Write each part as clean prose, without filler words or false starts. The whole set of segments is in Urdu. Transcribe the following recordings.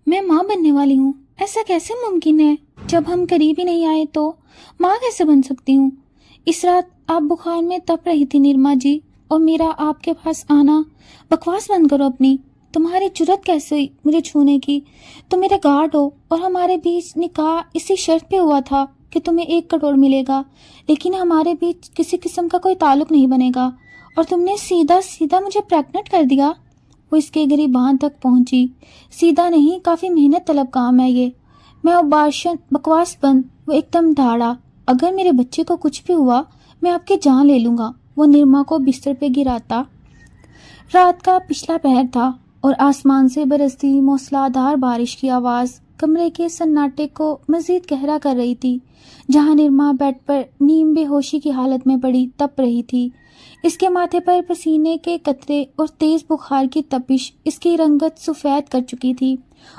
میں ماں بننے والی ہوں، ایسا کیسے ممکن ہے؟ جب ہم قریب ہی نہیں آئے تو ماں کیسے بن سکتی ہوں؟ اس رات آپ بخار میں تپ رہی تھی نرما جی، اور میرا آپ کے پاس آنا۔ بکواس بند کرو اپنی۔ تمہاری جرت کیسے ہوئی مجھے چھونے کی؟ تم میرے گارڈ ہو، اور ہمارے بیچ نکاح اسی شرط پہ ہوا تھا کہ تمہیں 1 کروڑ ملے گا، لیکن ہمارے بیچ کسی قسم کا کوئی تعلق نہیں بنے گا، اور تم نے سیدھا سیدھا مجھے پریگننٹ کر دیا۔ وہ اس کے گریباں تک پہنچی۔ سیدھا نہیں، کافی محنت طلب کام ہے یہ۔ میں ابارشن بکواس بند۔ وہ ایک دم دھاڑا۔ اگر میرے بچے کو کچھ بھی ہوا میں آپ کی جان لے لوں گا۔ وہ نرما کو بستر پہ گراتا۔ رات کا پچھلا پہر تھا اور آسمان سے برستی موسلادھار بارش کی آواز کمرے کے سناٹے کو مزید گہرا کر رہی تھی۔ جہاں نرما بیڈ پر نیم بے ہوشی کی حالت میں پڑی تپ رہی تھی، اس کے ماتھے پر پسینے کے قطرے اور تیز بخار کی تپش اس کی رنگت سفید کر چکی تھی۔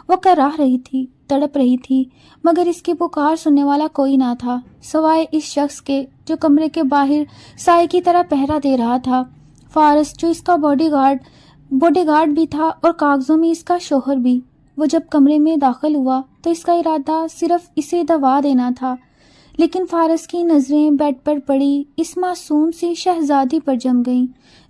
وہ کراہ رہی تھی، تڑپ رہی تھی، مگر اس کی پکار سننے والا کوئی نہ تھا سوائے اس شخص کے جو کمرے کے باہر سائے کی طرح پہرا دے رہا تھا، فارس، جو اس کا باڈی گارڈ بھی تھا اور کاغذوں میں اس کا شوہر بھی۔ وہ جب کمرے میں داخل ہوا تو اس کا ارادہ صرف اسے دوا دینا تھا، لیکن فارس کی نظریں بیڈ پر پڑی اس معصوم سی شہزادی پر جم گئیں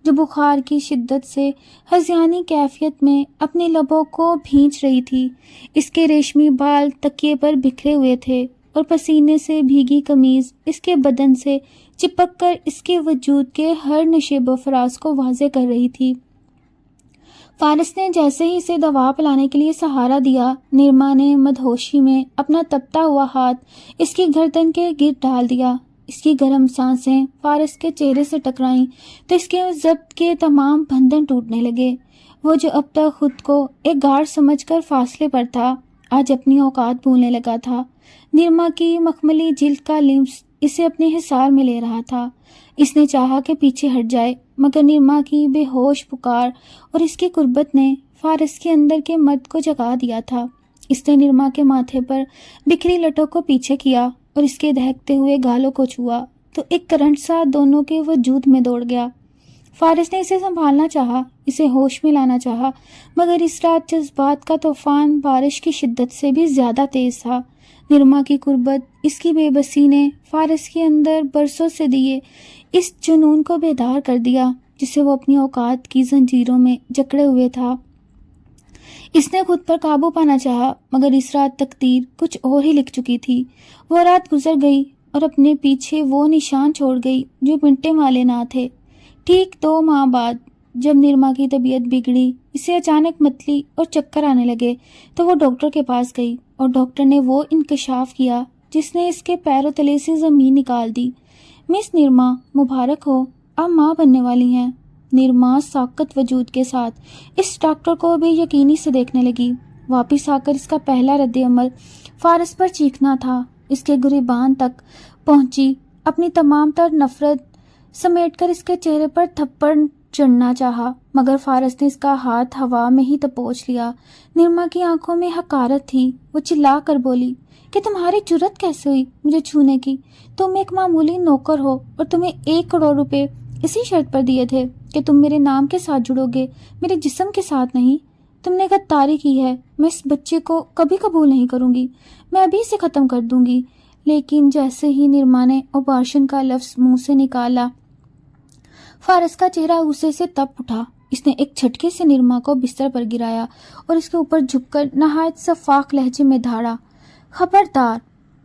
جو بخار کی شدت سے ہذیانی کیفیت میں اپنے لبوں کو بھینچ رہی تھی۔ اس کے ریشمی بال تکیے پر بکھرے ہوئے تھے اور پسینے سے بھیگی قمیض اس کے بدن سے چپک کر اس کے وجود کے ہر نشیب و فراز کو واضح کر رہی تھی۔ فارس نے جیسے ہی اسے دوا پلانے کے لیے سہارا دیا، نرما نے مدہوشی میں اپنا تپتا ہوا ہاتھ اس کی گردن کے گرد ڈال دیا۔ اس کی گرم سانسیں فارس کے چہرے سے ٹکرائیں تو اس کے ضبط کے تمام بندھن ٹوٹنے لگے۔ وہ جو اب تک خود کو ایک گارڈ سمجھ کر فاصلے پر تھا، آج اپنی اوقات بھولنے لگا تھا۔ نرما کی مخملی جلد کا لمس اسے اپنے حصار میں لے رہا تھا۔ اس نے چاہا کہ پیچھے ہٹ جائے، مگر نرما کی بے ہوش پکار اور اس کی قربت نے فارس کے اندر کے مرد کو جگا دیا تھا۔ اس نے نرما کے ماتھے پر بکھری لٹوں کو پیچھے کیا اور اس کے دہکتے ہوئے گالوں کو چھوا تو ایک کرنٹ سا دونوں کے وجود میں دوڑ گیا۔ فارس نے اسے سنبھالنا چاہا، اسے ہوش میں لانا چاہا، مگر اس رات جذبات کا طوفان بارش کی شدت سے بھی زیادہ تیز تھا۔ نرما کی قربت، اس کی بے بسی نے فارس کے اندر برسوں سے دیے اس جنون کو بیدار کر دیا جسے وہ اپنی اوقات کی زنجیروں میں جکڑے ہوئے تھا۔ اس نے خود پر قابو پانا چاہا، مگر اس رات تقدیر کچھ اور ہی لکھ چکی تھی۔ وہ رات گزر گئی اور اپنے پیچھے وہ نشان چھوڑ گئی جو منٹے والے نہ تھے۔ ٹھیک 2 ماہ بعد جب نرما کی طبیعت بگڑی، اسے اچانک متلی اور چکر آنے لگے، تو وہ ڈاکٹر کے پاس گئی اور ڈاکٹر نے وہ انکشاف کیا جس نے اس کے پیروں تلے سے زمین نکال دی۔ مس نرما، مبارک ہو، آپ ماں بننے والی ہیں۔ نرما ساکت وجود کے ساتھ اس ڈاکٹر کو بے یقینی سے دیکھنے لگی۔ واپس آ کر اس کا پہلا رد عمل فارس پر چیخنا تھا۔ اس کے گریبان تک پہنچی، اپنی تمام تر نفرت سمیٹ کر اس کے چہرے پر تھپڑ چڑھنا چاہا، مگر فارس نے اس کا ہاتھ ہوا میں ہی دبوچ لیا۔ نرما کی آنکھوں میں حقارت تھی۔ وہ چلا کر بولی کہ تمہاری جرت کیسے ہوئی مجھے چھونے کی؟ تم ایک معمولی نوکر ہو اور تمہیں 1 کروڑ روپے اسی شرط پر دیے تھے کہ تم میرے نام کے ساتھ جڑو گے، میرے جسم کے ساتھ نہیں۔ تم نے غداری کی ہے۔ میں اس بچے کو کبھی قبول نہیں کروں گی، میں ابھی اسے ختم کر دوں گی۔ لیکن جیسے ہی نرما نے ابارشن کا لفظ منہ سے نکالا، فارس کا چہرہ غصے سے تپ اٹھا۔ اس نے ایک جھٹکے سے نرما کو بستر پر گرایا اور اس کے اوپر جھک کر نہایت شفاف لہجے میں دھاڑا، خبردار،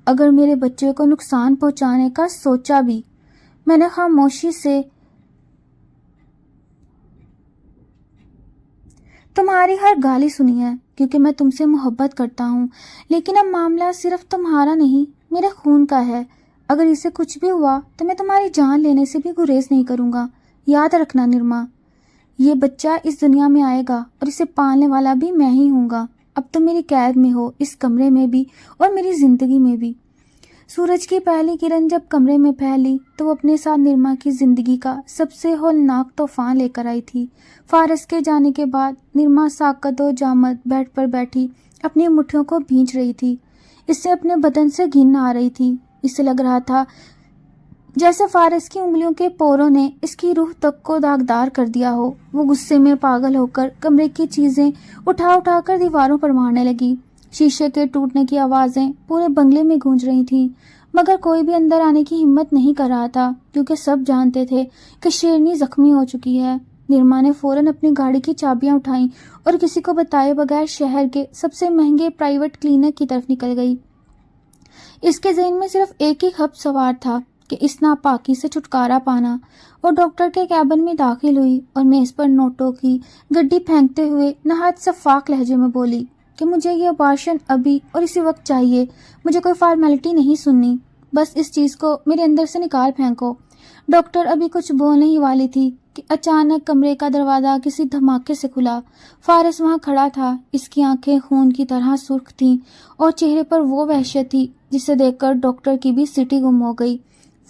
اگر میرے بچے کو نقصان پہنچانے کا سوچا بھی۔ میں نے خاموشی سے تمہاری ہر گالی سنی ہے کیونکہ میں تم سے محبت کرتا ہوں، لیکن اب معاملہ صرف تمہارا نہیں، میرے خون کا ہے۔ اگر اسے کچھ بھی ہوا تو میں تمہاری جان لینے سے بھی گریز نہیں کروں گا۔ یاد رکھنا نرما، یہ بچہ اس دنیا میں آئے گا اور اسے پالنے والا بھی میں ہی ہوں گا۔ اب تم میری قید میں ہو، اس کمرے میں بھی اور میری زندگی میں بھی۔ سورج کی پہلی کرن جب کمرے میں پھیلی تو وہ اپنے ساتھ نرما کی زندگی کا سب سے ہولناک طوفان لے کر آئی تھی۔ فارس کے جانے کے بعد نرما ساکت و جامد بیڈ پر بیٹھی اپنی مٹھیوں کو بھینچ رہی تھی۔ اس سے اپنے بدن سے گھن آ رہی تھی۔ اسے لگ رہا تھا جیسے فارس کی انگلیوں کے پوروں نے اس کی روح تک کو داغدار کر دیا ہو۔ وہ غصے میں پاگل ہو کر کمرے کی چیزیں اٹھا اٹھا کر دیواروں پر مارنے لگی۔ شیشے کے ٹوٹنے کی آوازیں پورے بنگلے میں گونج رہی تھیں، مگر کوئی بھی اندر آنے کی ہمت نہیں کر رہا تھا، کیونکہ سب جانتے تھے کہ شیرنی زخمی ہو چکی ہے۔ نرما نے فوراً اپنی گاڑی کی چابیاں اٹھائیں اور کسی کو بتائے بغیر شہر کے سب سے مہنگے پرائیویٹ کلینک کی طرف نکل گئی۔ اس کے ذہن میں صرف ایک ہی خط سوار تھا کہ اس ناپاکی سے چھٹکارا پانا۔ وہ ڈاکٹر کے کیبن میں داخل ہوئی اور میز پر نوٹوں کی گڈی پھینکتے ہوئے نہایت شفاف لہجے میں بولی کہ مجھے یہ آپریشن ابھی اور اسی وقت چاہیے۔ مجھے کوئی فارمیلٹی نہیں سننی، بس اس چیز کو میرے اندر سے نکال پھینکو۔ ڈاکٹر ابھی کچھ بولنے ہی والی تھی کہ اچانک کمرے کا دروازہ کسی دھماکے سے کھلا۔ فارس وہاں کھڑا تھا۔ اس کی آنکھیں خون کی طرح سرخ تھیں اور چہرے پر وہ وحشت تھی جسے دیکھ کر ڈاکٹر کی بھی سیٹی گم ہو گئی۔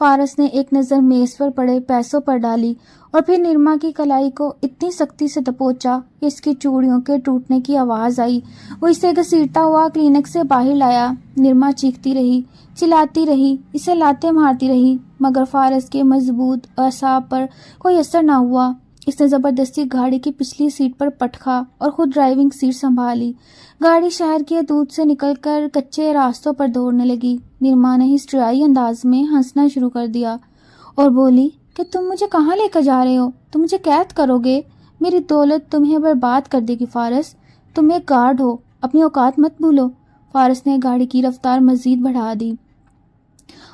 فارس نے ایک نظر میز پر پڑے پیسوں پر ڈالی اور پھر نرما کی کلائی کو اتنی سختی سے دبوچا کہ اس کی چوڑیوں کے ٹوٹنے کی آواز آئی۔ وہ اسے گھسیٹتا ہوا کلینک سے باہر لایا۔ نرما چیختی رہی، چلاتی رہی، اسے لاتیں مارتی رہی، مگر فارس کے مضبوط اعصاب پر کوئی اثر نہ ہوا۔ اس نے زبردستی گاڑی کی پچھلی سیٹ پر پٹکا اور خود ڈرائیونگ سیٹ سنبھالی۔ گاڑی شہر کے دودھ سے نکل کر کچے راستوں پر دوڑنے لگی۔ نرما نے ہسٹریائی انداز میں ہنسنا شروع کر دیا اور بولی کہ تم مجھے کہاں لے کر جا رہے ہو؟ تم مجھے قید کرو گے؟ میری دولت تمہیں برباد کر دے گی فارس۔ تم ایک گارڈ ہو، اپنی اوقات مت بھولو۔ فارس نے گاڑی کی رفتار مزید بڑھا دی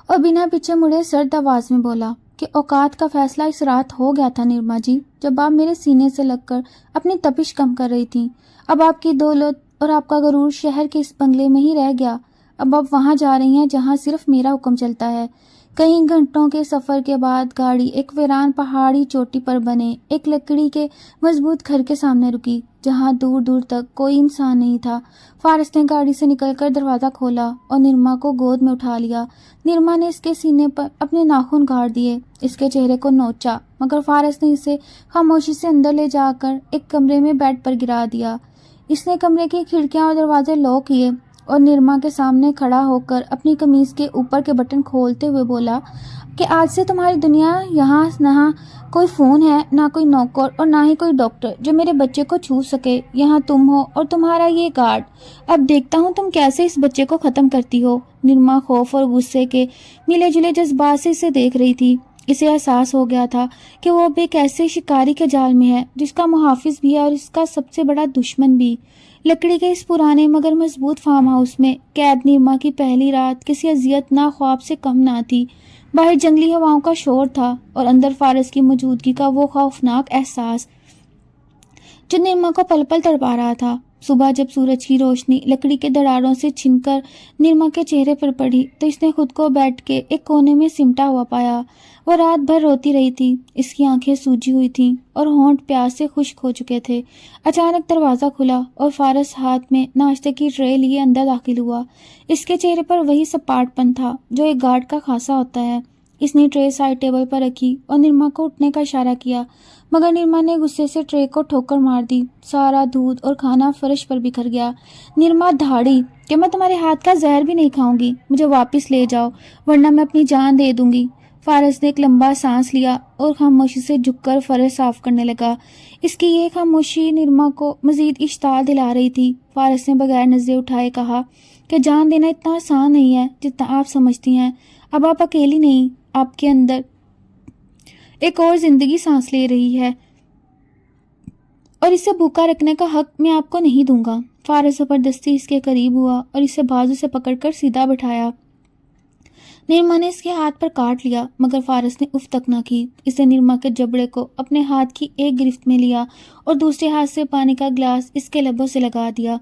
اور بنا پیچھے مڑے سرد آواز میں بولا کہ اوقات کا فیصلہ اس رات ہو گیا تھا نرما جی، جب آپ میرے سینے سے لگ کر اپنی تپش کم کر رہی تھیں۔ اب آپ کی دولت اور آپ کا غرور شہر کے اس بنگلے میں ہی رہ گیا۔ اب آپ وہاں جا رہی ہیں جہاں صرف میرا حکم چلتا ہے۔ کئی گھنٹوں کے سفر کے بعد گاڑی ایک ویران پہاڑی چوٹی پر بنے ایک لکڑی کے مضبوط گھر کے سامنے رکی، جہاں دور دور تک کوئی انسان نہیں تھا۔ فارس نے گاڑی سے نکل کر دروازہ کھولا اور نرما کو گود میں اٹھا لیا۔ نرما نے اس کے سینے پر اپنے ناخن گاڑ دیے، اس کے چہرے کو نوچا، مگر فارس نے اسے خاموشی سے اندر لے جا کر ایک کمرے میں بیڈ پر گرا دیا۔ اس نے کمرے کی کھڑکیاں اور دروازے لاک کیے اور نرما کے سامنے کھڑا ہو کر اپنی قمیض کے اوپر کے بٹن کھولتے ہوئے بولا کہ آج سے تمہاری دنیا یہاں نہ کوئی فون ہے، نہ کوئی نوکر اور نہ ہی کوئی ڈاکٹر جو میرے بچے کو چھو سکے۔ یہاں تم ہو اور تمہارا یہ گارڈ۔ اب دیکھتا ہوں تم کیسے اس بچے کو ختم کرتی ہو۔ نرما خوف اور غصے کے ملے جلے جذبات سے اسے دیکھ رہی تھی۔ اسے احساس ہو گیا تھا کہ وہ اب ایک ایسے شکاری کے جال میں ہے جس کا محافظ بھی ہے اور اس کا سب سے بڑا دشمن بھی۔ لکڑی کے اس پرانے مگر مضبوط فارم ہاؤس میں قید نرما کی پہلی رات کسی اذیت ناک خواب سے کم نہ تھی۔ باہر جنگلی ہواؤں کا شور تھا اور اندر فارس کی موجودگی کا وہ خوفناک احساس جو نرما کو پل پل تڑپا رہا تھا۔ صبح جب سورج کی روشنی لکڑی کے دراڑوں سے چھن کر نرما کے چہرے پر پڑی تو اس نے خود کو بیٹھ کے ایک کونے میں سمٹا ہوا پایا۔ وہ رات بھر روتی رہی تھی، اس کی آنکھیں سوجی ہوئی تھیں اور ہونٹ پیاس سے خشک ہو چکے تھے۔ اچانک دروازہ کھلا اور فارس ہاتھ میں ناشتے کی ٹرے لیے اندر داخل ہوا۔ اس کے چہرے پر وہی سپاٹ پن تھا جو ایک گارڈ کا خاصہ ہوتا ہے۔ اس نے ٹرے سائڈ ٹیبل پر رکھی اور نرما کو اٹھنے کا اشارہ کیا، مگر نرما نے غصے سے ٹرے کو ٹھوکر مار دی۔ سارا دودھ اور کھانا فرش پر بکھر گیا۔ نرما دھاڑی کہ میں تمہارے ہاتھ کا زہر بھی نہیں کھاؤں گی، مجھے واپس لے جاؤ ورنہ میں اپنی جان دے دوں گی۔ فارس نے ایک لمبا سانس لیا اور خاموشی سے جھک کر فرش صاف کرنے لگا۔ اس کی یہ خاموشی نرما کو مزید اشتعال دلا رہی تھی۔ فارس نے بغیر نظریں اٹھائے کہا کہ جان دینا اتنا آسان نہیں ہے جتنا آپ سمجھتی ہیں۔ اب آپ اکیلی نہیں، آپ کے اندر ایک اور زندگی سانس لے رہی ہے اور اسے بھوکا رکھنے کا حق میں آپ کو نہیں دوں گا۔ فارس زبردستی اس کے قریب ہوا اور اسے بازو سے پکڑ کر سیدھا بٹھایا۔ نرما نے اس کے ہاتھ پر کاٹ لیا، مگر فارس نے اف تک نہ کی۔ اس نے نرما کے جبڑے کو اپنے ہاتھ کی ایک گرفت میں لیا اور دوسرے ہاتھ سے پانی کا گلاس اس کے لبوں سے لگا دیا۔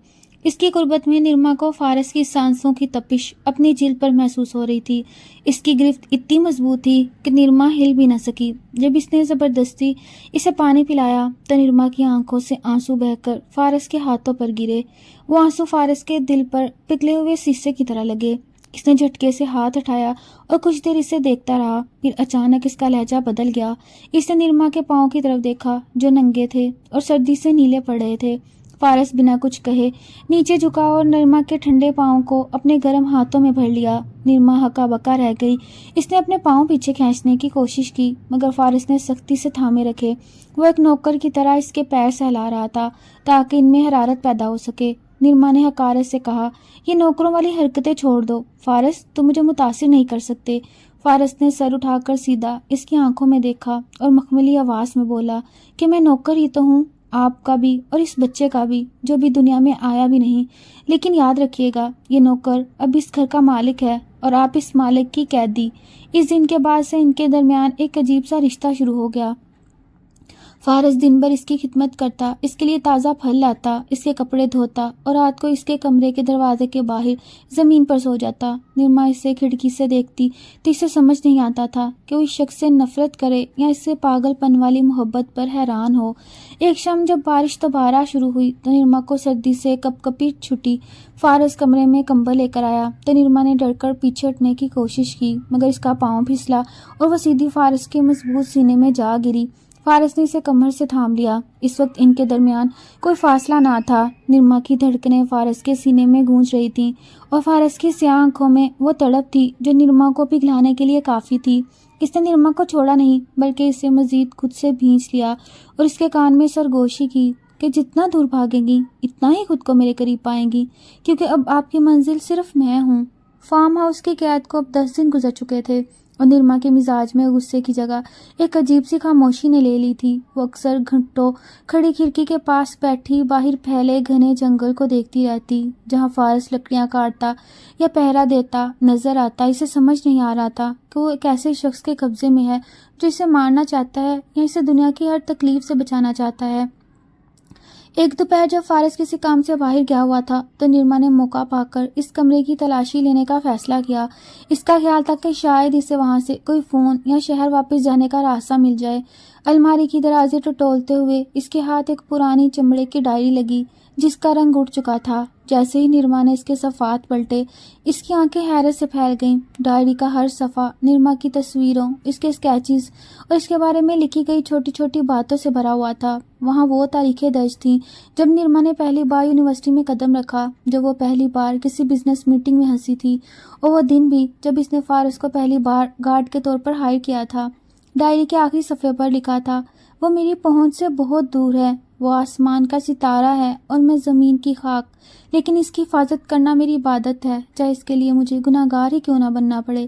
اس کی قربت میں نرما کو فارس کی سانسوں کی تپش اپنی جلد پر محسوس ہو رہی تھی۔ اس کی گرفت اتنی مضبوط تھی کہ نرما ہل بھی نہ سکی۔ جب اس نے زبردستی اسے پانی پلایا تو نرما کی آنکھوں سے آنسو بہہ کر فارس کے ہاتھوں پر گرے۔ وہ آنسو فارس کے دل پر پگھلے ہوئے شیشے کی طرح لگے۔ اس نے جھٹکے سے ہاتھ اٹھایا اور کچھ دیر اسے دیکھتا رہا، پھر اچانک اس کا لہجہ بدل گیا۔ اس نے نرما کے پاؤں کی طرف دیکھا جو ننگے تھے اور سردی سے نیلے پڑ رہے تھے۔ فارس بنا کچھ کہے نیچے جھکا اور نرما کے ٹھنڈے پاؤں کو اپنے گرم ہاتھوں میں بھر لیا۔ نرما ہکا بکا رہ گئی۔ اس نے اپنے پاؤں پیچھے کھینچنے کی کوشش کی مگر فارس نے سختی سے تھامے رکھے۔ وہ ایک نوکر کی طرح اس کے پیر سہلا رہا تھا تاکہ ان میں حرارت پیدا ہو سکے۔ نرما نے حقارت سے کہا، یہ نوکروں والی حرکتیں چھوڑ دو فارس، تم مجھے متاثر نہیں کر سکتے۔ فارس نے سر اٹھا کر سیدھا اس کی آنکھوں میں دیکھا اور مخملی آواز میں بولا کہ میں نوکر ہی تو ہوں، آپ کا بھی اور اس بچے کا بھی جو بھی دنیا میں آیا بھی نہیں، لیکن یاد رکھیے گا یہ نوکر اب اس گھر کا مالک ہے اور آپ اس مالک کی قیدی۔ اس دن کے بعد سے ان کے درمیان ایک عجیب سا رشتہ شروع ہو گیا۔ فارس دن بھر اس کی خدمت کرتا، اس کے لیے تازہ پھل لاتا، اس کے کپڑے دھوتا اور رات کو اس کے کمرے کے دروازے کے باہر زمین پر سو جاتا۔ نرما اسے کھڑکی سے دیکھتی تو اسے سمجھ نہیں آتا تھا کہ وہ اس شخص سے نفرت کرے یا اس سے پاگل پن والی محبت پر حیران ہو۔ ایک شام جب بارش دوبارہ شروع ہوئی تو نرما کو سردی سے کپ کپی چھٹی۔ فارس کمرے میں کمبل لے کر آیا تو نرما نے ڈر کر پیچھے ہٹنے کی کوشش کی مگر اس کا پاؤں پھسلا اور وہ سیدھی فارس کے مضبوط سینے میں جا گری۔ فارس نے اسے کمر سے تھام لیا۔ اس وقت ان کے درمیان کوئی فاصلہ نہ تھا۔ نرما کی دھڑکنیں فارس کے سینے میں گونج رہی تھیں اور فارس کی سیاہ آنکھوں میں وہ تڑپ تھی جو نرما کو پگھلانے کے لیے کافی تھی۔ اس نے نرما کو چھوڑا نہیں بلکہ اسے مزید خود سے بھینچ لیا اور اس کے کان میں سرگوشی کی کہ جتنا دور بھاگیں گی اتنا ہی خود کو میرے قریب پائیں گی، کیونکہ اب آپ کی منزل صرف میں ہوں۔ فارم ہاؤس کی قید کو اب 10 دن گزر چکے تھے اور نرما کے مزاج میں غصے کی جگہ ایک عجیب سی خاموشی نے لے لی تھی۔ وہ اکثر گھنٹوں کھڑی کھڑکی کے پاس بیٹھی باہر پھیلے گھنے جنگل کو دیکھتی رہتی جہاں فارس لکڑیاں کاٹتا یا پہرا دیتا نظر آتا۔ اسے سمجھ نہیں آ رہا تھا کہ وہ ایک ایسے شخص کے قبضے میں ہے جو اسے مارنا چاہتا ہے یا اسے دنیا کی ہر تکلیف سے بچانا چاہتا ہے۔ ایک دوپہر جب فارس کسی کام سے باہر گیا ہوا تھا تو نرما نے موقع پا کر اس کمرے کی تلاشی لینے کا فیصلہ کیا۔ اس کا خیال تھا کہ شاید اسے وہاں سے کوئی فون یا شہر واپس جانے کا راستہ مل جائے۔ الماری کی درازیں ٹٹولتے ہوئے اس کے ہاتھ ایک پرانی چمڑے کی ڈائری لگی جس کا رنگ اڑ چکا تھا۔ جیسے ہی نرما نے اس کے صفحات پلٹے اس کی آنکھیں حیرت سے پھیل گئیں۔ ڈائری کا ہر صفحہ نرما کی تصویروں، اس کے اسکیچز اور اس کے بارے میں لکھی گئی چھوٹی چھوٹی باتوں سے بھرا ہوا تھا۔ وہاں وہ تاریخیں درج تھیں جب نرما نے پہلی بار یونیورسٹی میں قدم رکھا، جب وہ پہلی بار کسی بزنس میٹنگ میں ہنسی تھی، اور وہ دن بھی جب اس نے فارس کو پہلی بار گارڈ کے طور پر ہائر کیا تھا۔ ڈائری کے آخری صفحے پر لکھا تھا، وہ میری پہنچ سے بہت دور ہے، وہ آسمان کا ستارہ ہے اور میں زمین کی خاک، لیکن اس کی حفاظت کرنا میری عبادت ہے، چاہے اس کے لیے مجھے گناہ گار ہی کیوں نہ بننا پڑے۔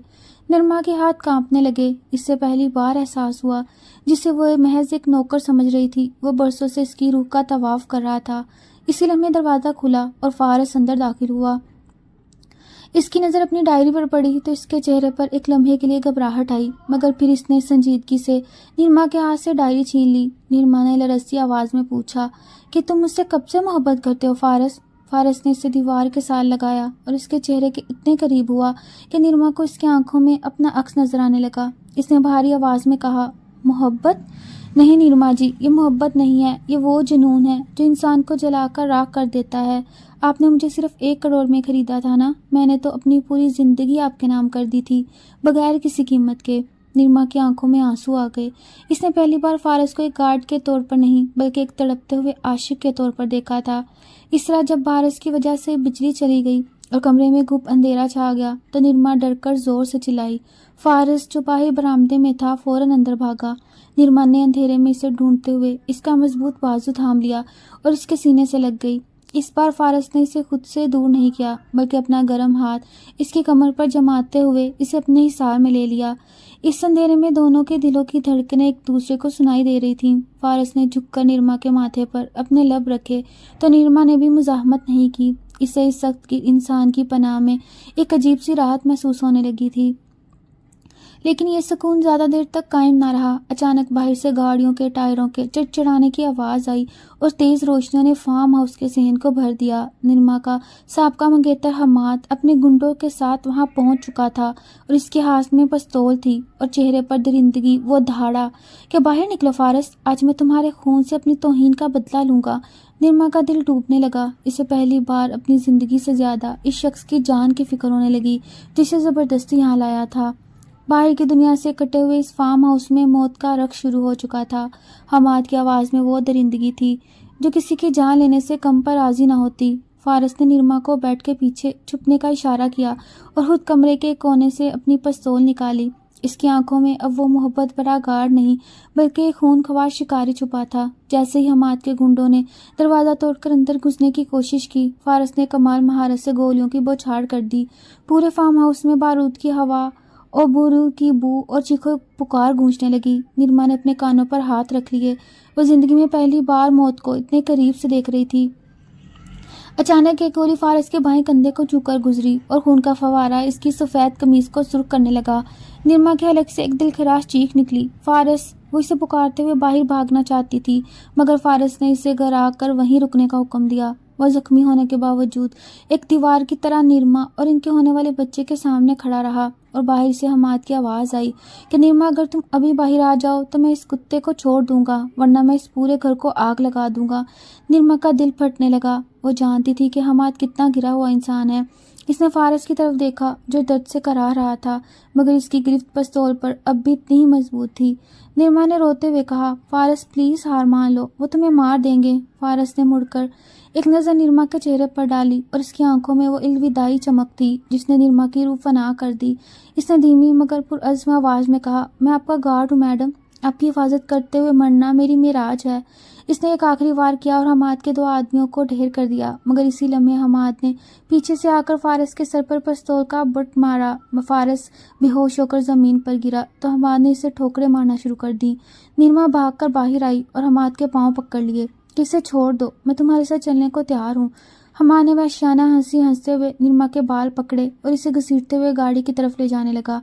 نرما کے ہاتھ کانپنے لگے۔ اس سے پہلی بار احساس ہوا جسے وہ محض ایک نوکر سمجھ رہی تھی وہ برسوں سے اس کی روح کا طواف کر رہا تھا۔ اسی لمحے دروازہ کھلا اور فارس اندر داخل ہوا۔ اس کی نظر اپنی ڈائری پر پڑی تو اس کے چہرے پر ایک لمحے کے لیے گھبراہٹ آئی مگر پھر اس نے سنجیدگی سے نرما کے ہاتھ سے ڈائری چھین لی۔ نرما نے لرزتی آواز میں پوچھا کہ تم مجھ سے کب سے محبت کرتے ہو فارس؟ فارس نے اسے دیوار کے ساتھ لگایا اور اس کے چہرے کے اتنے قریب ہوا کہ نرما کو اس کی آنکھوں میں اپنا عکس نظر آنے لگا۔ اس نے بھاری آواز میں کہا، محبت؟ نہیں نرما جی، یہ محبت نہیں ہے، یہ وہ جنون ہے جو انسان کو جلا کر راکھ کر دیتا ہے۔ آپ نے مجھے صرف 1 کروڑ میں خریدا تھا نا، میں نے تو اپنی پوری زندگی آپ کے نام کر دی تھی بغیر کسی قیمت کے۔ نرما کی آنکھوں میں آنسو آ گئے۔ اس نے پہلی بار فارس کو ایک گارڈ کے طور پر نہیں بلکہ ایک تڑپتے ہوئے عاشق کے طور پر دیکھا تھا۔ اس طرح جب بارش کی وجہ سے بجلی چلی گئی اور کمرے میں گھپ اندھیرا چھا گیا تو نرما ڈر کر زور سے چلائی۔ فارس جو باہر برآمدے میں تھا فوراً اندر بھاگا۔ نرما نے اندھیرے میں اسے ڈھونڈتے ہوئے اس کا مضبوط بازو تھام لیا اور اس کے سینے سے لگ گئی۔ اس بار فارس نے اسے خود سے دور نہیں کیا بلکہ اپنا گرم ہاتھ اس کی کمر پر جماتے ہوئے اسے اپنے حصار میں لے لیا۔ اس اندھیرے میں دونوں کے دلوں کی دھڑکنیں ایک دوسرے کو سنائی دے رہی تھیں۔ فارس نے جھک کر نرما کے ماتھے پر اپنے لب رکھے تو نرما نے بھی مزاحمت نہیں کی۔ اسے اس سخت کی انسان کی پناہ میں ایک عجیب سی راحت محسوس ہونے لگی تھی، لیکن یہ سکون زیادہ دیر تک قائم نہ رہا۔ اچانک باہر سے گاڑیوں کے ٹائروں کے چڑچڑانے کی آواز آئی اور تیز روشنیوں نے فارم ہاؤس کے صحن کو بھر دیا۔ نرما کا سابقہ منگیتر حماد اپنے گنڈوں کے ساتھ وہاں پہنچ چکا تھا اور اس کے ہاتھ میں پستول تھی اور چہرے پر درندگی۔ وہ دھاڑا کہ باہر نکلو فارس، آج میں تمہارے خون سے اپنی توہین کا بدلہ لوں گا۔ نرما کا دل ٹوٹنے لگا۔ اسے پہلی بار اپنی زندگی سے زیادہ اس شخص کی جان کی فکر ہونے لگی جسے زبردستی یہاں لایا تھا۔ باہر کی دنیا سے کٹے ہوئے اس فارم ہاؤس میں موت کا رقص شروع ہو چکا تھا۔ حماد کی آواز میں وہ درندگی تھی جو کسی کی جان لینے سے کم پر راضی نہ ہوتی۔ فارس نے نرما کو بیڈ کے پیچھے چھپنے کا اشارہ کیا اور خود کمرے کے کونے سے اپنی پستول نکالی۔ اس کی آنکھوں میں اب وہ محبت بھرا گارڈ نہیں بلکہ ایک خون خوار شکاری چھپا تھا۔ جیسے ہی حماد کے گنڈوں نے دروازہ توڑ کر اندر گھسنے کی کوشش کی، فارس نے کمال مہارت سے گولیوں کی بوچھاڑ کر دی۔ پورے فارم ہاؤس میں بارود کی ہوا اور بورو کی بو اور چیخو پکار گونجنے لگی۔ نرما نے اپنے کانوں پر ہاتھ رکھ لیے۔ وہ زندگی میں پہلی بار موت کو اتنے قریب سے دیکھ رہی تھی۔ اچانک ایک گولی فارس کے بائیں کندھے کو چھو کر گزری اور خون کا فوارہ اس کی سفید قمیض کو سرخ کرنے لگا۔ نرما کے حلق سے ایک دلخراش چیخ نکلی، فارس! وہ اسے پکارتے ہوئے باہر بھاگنا چاہتی تھی، مگر فارس نے اسے گرا کر وہیں رکنے کا حکم دیا۔ وہ زخمی ہونے کے باوجود ایک دیوار کی طرح نرما اور ان کے ہونے والے بچے کے سامنے کھڑا رہا، اور باہر سے حماد کی آواز آئی کہ نرما، اگر تم ابھی باہر آ جاؤ تو میں اس کتے کو چھوڑ دوں گا، ورنہ میں اس پورے گھر کو آگ لگا دوں گا۔ نرما کا دل پھٹنے لگا۔ وہ جانتی تھی کہ حماد کتنا گرا ہوا انسان ہے۔ اس نے فارس کی طرف دیکھا جو درد سے کراہ رہا تھا، مگر اس کی گرفت پستول پر اب بھی اتنی ہی مضبوط تھی۔ نرما نے روتے ہوئے کہا، فارس پلیز ہار مان لو، وہ تمہیں مار دیں گے۔ فارس نے مڑ کر ایک نظر نرما کے چہرے پر ڈالی اور اس کی آنکھوں میں وہ الوداعی چمک تھی جس نے نرما کی روح فنا کر دی۔ اس نے دھیمی مگر پرعزم آواز میں کہا، میں آپ کا گارڈ ہوں میڈم، آپ کی حفاظت کرتے ہوئے مرنا میری معراج ہے۔ اس نے ایک آخری وار کیا اور حماد کے 2 آدمیوں کو ڈھیر کر دیا، مگر اسی لمحے حماد نے پیچھے سے آ کر فارس کے سر پر پستول کا بٹ مارا۔ فارس بے ہوش ہو کر زمین پر گرا تو حماد نے اسے ٹھوکریں مارنا شروع کر دی۔ نرما بھاگ کر باہر آئی اور حماد کے پاؤں پکڑ لیے کہ اسے چھوڑ دو، میں تمہارے ساتھ چلنے کو تیار ہوں۔ حماد نے وحشیانہ ہنسی ہنستے ہوئے نرما کے بال پکڑے اور اسے گھسیٹتے ہوئے گاڑی کی طرف لے جانے لگا۔